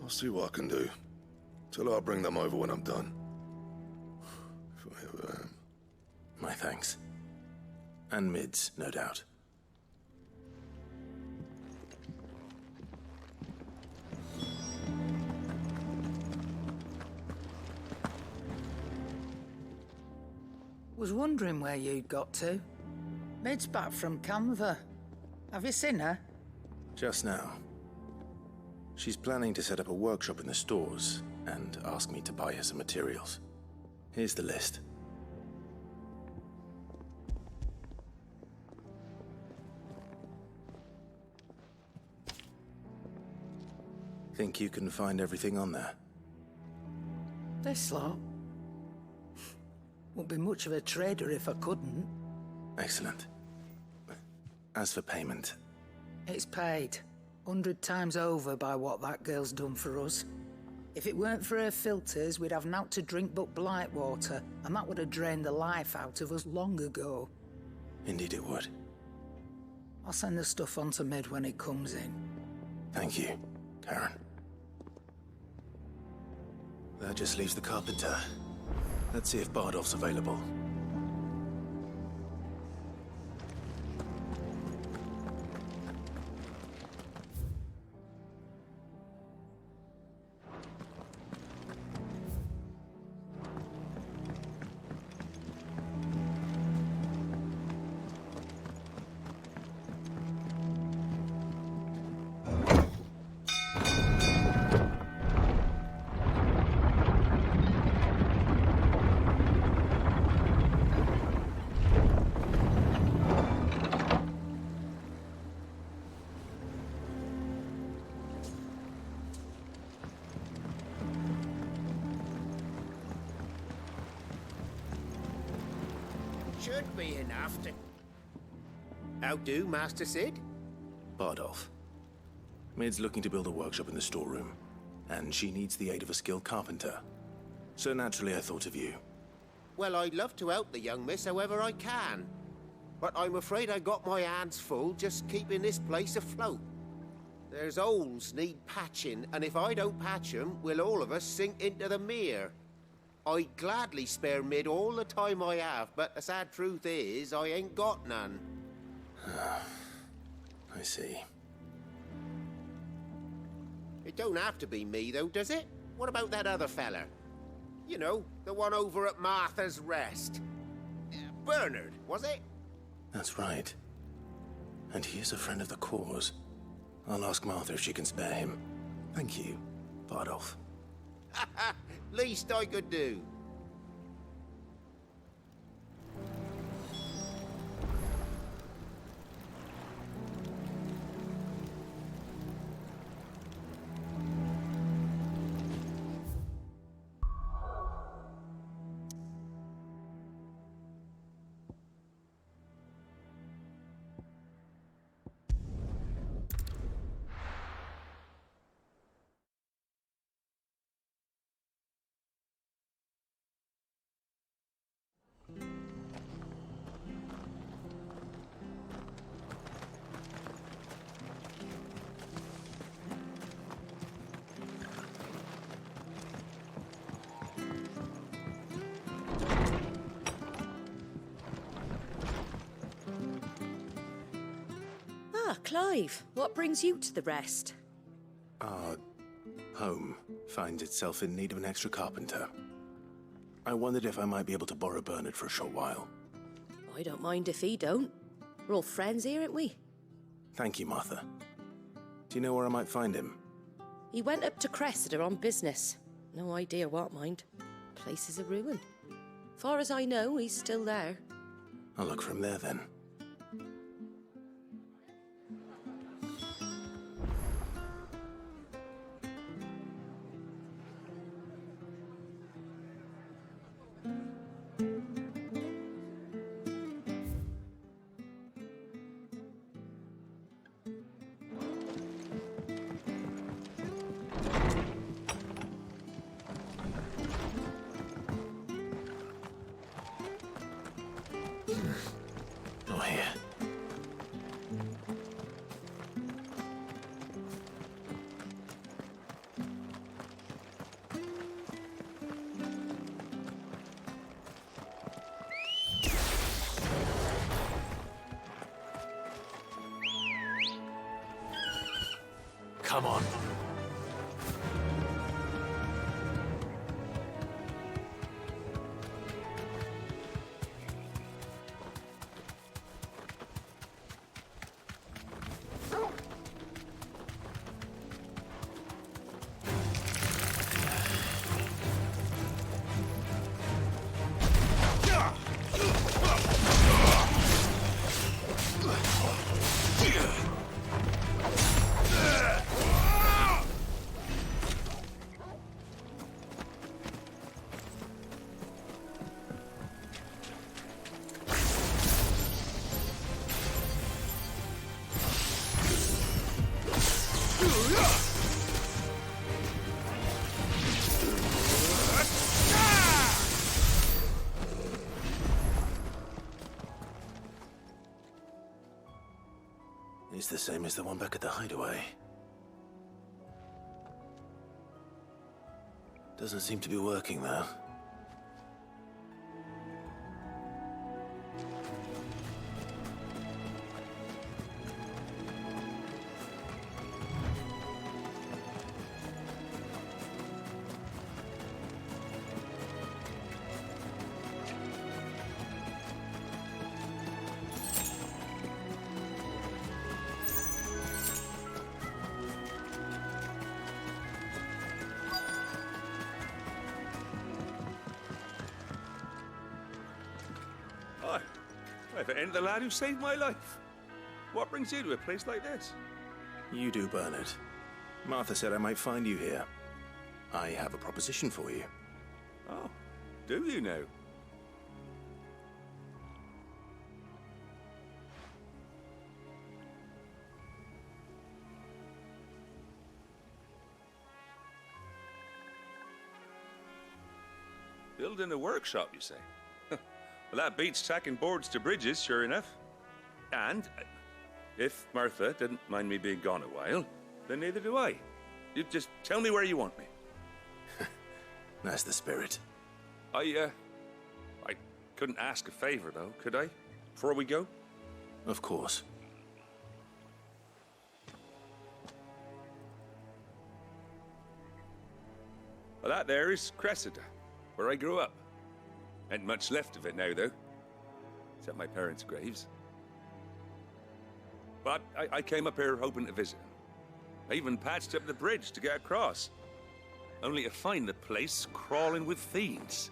Speaker 15: I'll see what I can do. Tell her I'll bring them over when I'm done. If I ever am.
Speaker 2: My thanks. And Mid's, no doubt.
Speaker 13: Was wondering where you'd got to. Mid's back from Canva. Have you seen her?
Speaker 2: Just now. She's planning to set up a workshop in the stores and ask me to buy her some materials. Here's the list. Think you can find everything on there?
Speaker 13: This lot. Wouldn't be much of a trader if I couldn't.
Speaker 2: Excellent. As for payment...
Speaker 13: It's paid. 100 times over by what that girl's done for us. If it weren't for her filters, we'd have naught to drink but blight water, and that would have drained the life out of us long ago.
Speaker 2: Indeed it would.
Speaker 13: I'll send the stuff on to Mid when it comes in.
Speaker 2: Thank you, Karen. That just leaves the carpenter. Let's see if Bardolph's available.
Speaker 11: Should be enough to... How do, Master Sid?
Speaker 2: Bardolph. Mid's looking to build a workshop in the storeroom, and she needs the aid of a skilled carpenter. So naturally I thought of you.
Speaker 11: Well, I'd love to help the young miss however I can. But I'm afraid I got my hands full just keeping this place afloat. There's holes need patching, and if I don't patch them, we'll all of us sink into the mere. I'd gladly spare Mid all the time I have, but the sad truth is, I ain't got none.
Speaker 2: I see.
Speaker 11: It don't have to be me, though, does it? What about that other fella? You know, the one over at Martha's Rest. Bernard, was it?
Speaker 2: That's right. And he is a friend of the cause. I'll ask Martha if she can spare him. Thank you, Bardolph.
Speaker 11: Least I could do.
Speaker 12: Clive, what brings you to the Rest?
Speaker 2: Our home finds itself in need of an extra carpenter. I wondered if I might be able to borrow Bernard for a short while.
Speaker 12: I don't mind if he don't. We're all friends here, aren't we?
Speaker 2: Thank you, Martha. Do you know where I might find him?
Speaker 12: He went up to Cressida on business. No idea what, mind. Place is a ruin. Far as I know, he's still there.
Speaker 2: I'll look for him there, then. Not here. Come on. It's the same as the one back at the hideaway. Doesn't seem to be working, though.
Speaker 19: If it ain't the lad who saved my life. What brings you to a place like this?
Speaker 2: You do, Bernard. Martha said I might find you here. I have a proposition for you.
Speaker 19: Oh, do you now? Building a workshop, you say? Well, that beats tacking boards to bridges, sure enough. And if Martha didn't mind me being gone a while, then neither do I. You just tell me where you want me.
Speaker 2: That's the spirit.
Speaker 19: I couldn't ask a favor, though, could I? Before we go?
Speaker 2: Of course.
Speaker 19: Well, that there is Cressida, where I grew up. Ain't much left of it now, though. Except my parents' graves. But I came up here hoping to visit him. I even patched up the bridge to get across. Only to find the place crawling with fiends.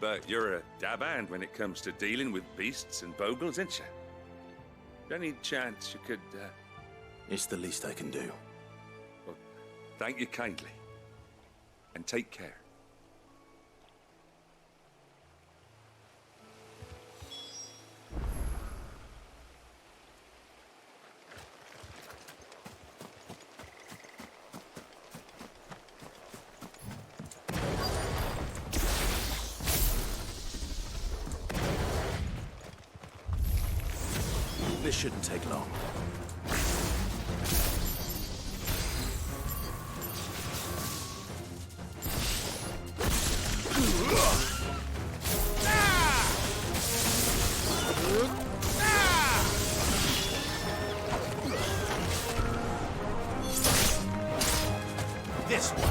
Speaker 19: But you're a dab hand when it comes to dealing with beasts and bogles, ain't you? Any chance you could,
Speaker 2: It's the least I can do.
Speaker 19: Well, thank you kindly. And take care.
Speaker 2: This shouldn't take long.
Speaker 9: This one.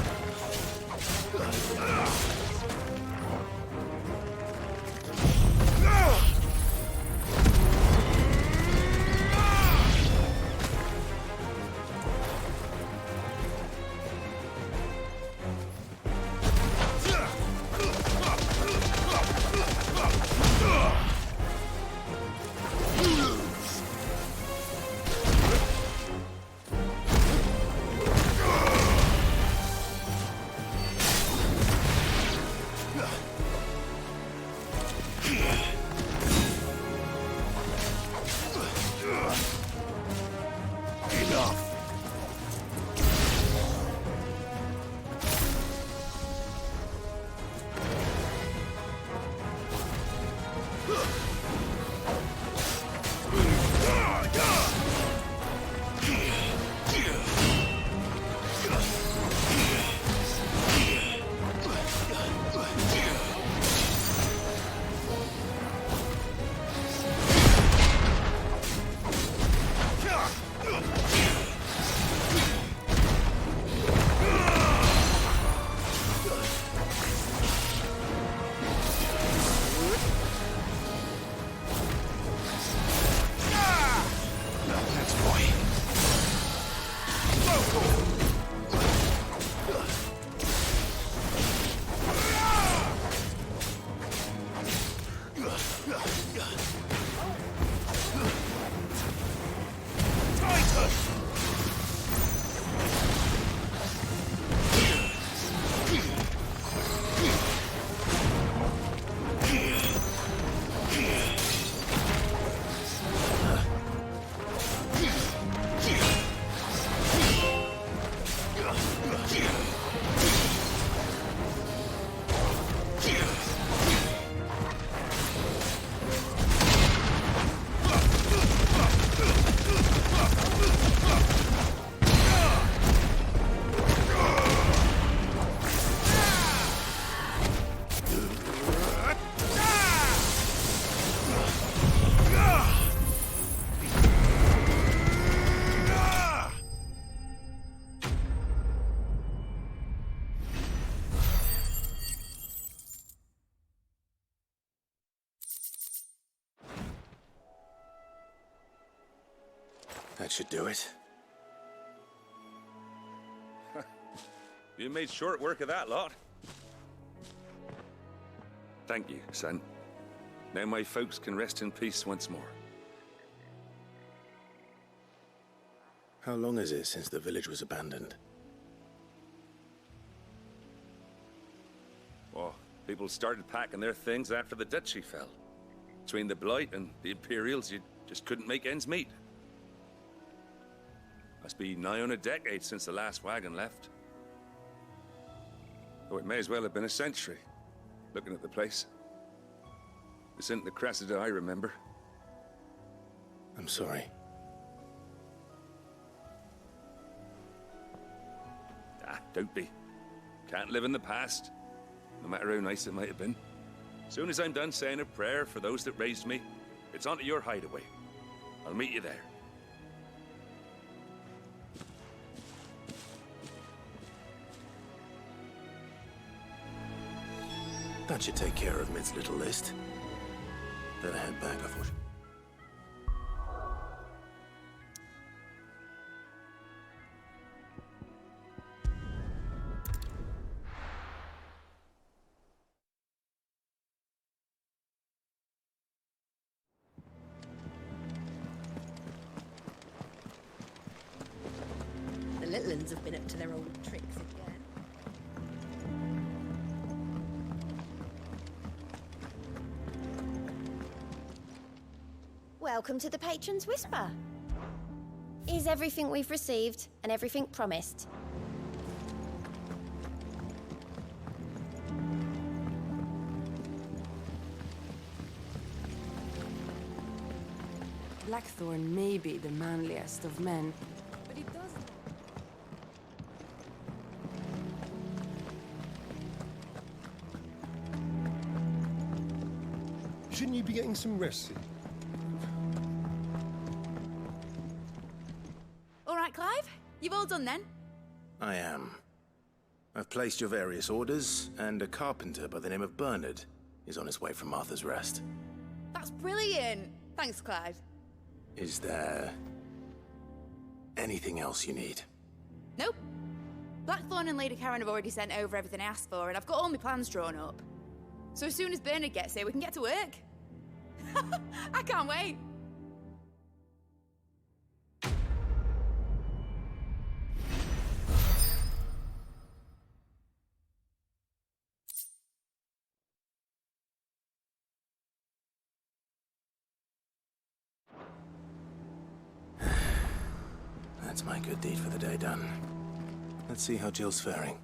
Speaker 2: That should do it.
Speaker 19: You made short work of that lot. Thank you, son. Now my folks can rest in peace once more.
Speaker 2: How long is it since the village was abandoned?
Speaker 19: Oh, people started packing their things after the duchy fell. Between the Blight and the Imperials, you just couldn't make ends meet. Must be nigh on a decade since the last wagon left. Oh, it may as well have been a century, looking at the place. This isn't the Cressida I remember.
Speaker 2: I'm sorry.
Speaker 19: Ah, don't be. Can't live in the past, no matter how nice it might have been. Soon as I'm done saying a prayer for those that raised me, it's on to your hideaway. I'll meet you there.
Speaker 2: That should take care of Mid's little list. Better head back before...
Speaker 12: The little uns have been up to their old tricks again.
Speaker 16: Welcome to the Patron's Whisper. Is everything we've received and everything promised?
Speaker 20: Blackthorn may be the manliest of men, but he does...
Speaker 21: Shouldn't you be getting some rest?
Speaker 22: All right, Clive. You've all done then?
Speaker 2: I am. I've placed your various orders, and a carpenter by the name of Bernard is on his way from Martha's Rest.
Speaker 22: That's brilliant. Thanks, Clive.
Speaker 2: Is there... anything else you need?
Speaker 22: Nope. Blackthorn and Lady Karen have already sent over everything I asked for, and I've got all my plans drawn up. So as soon as Bernard gets here, we can get to work. I can't wait.
Speaker 2: That's my good deed for the day done. Let's see how Jill's faring.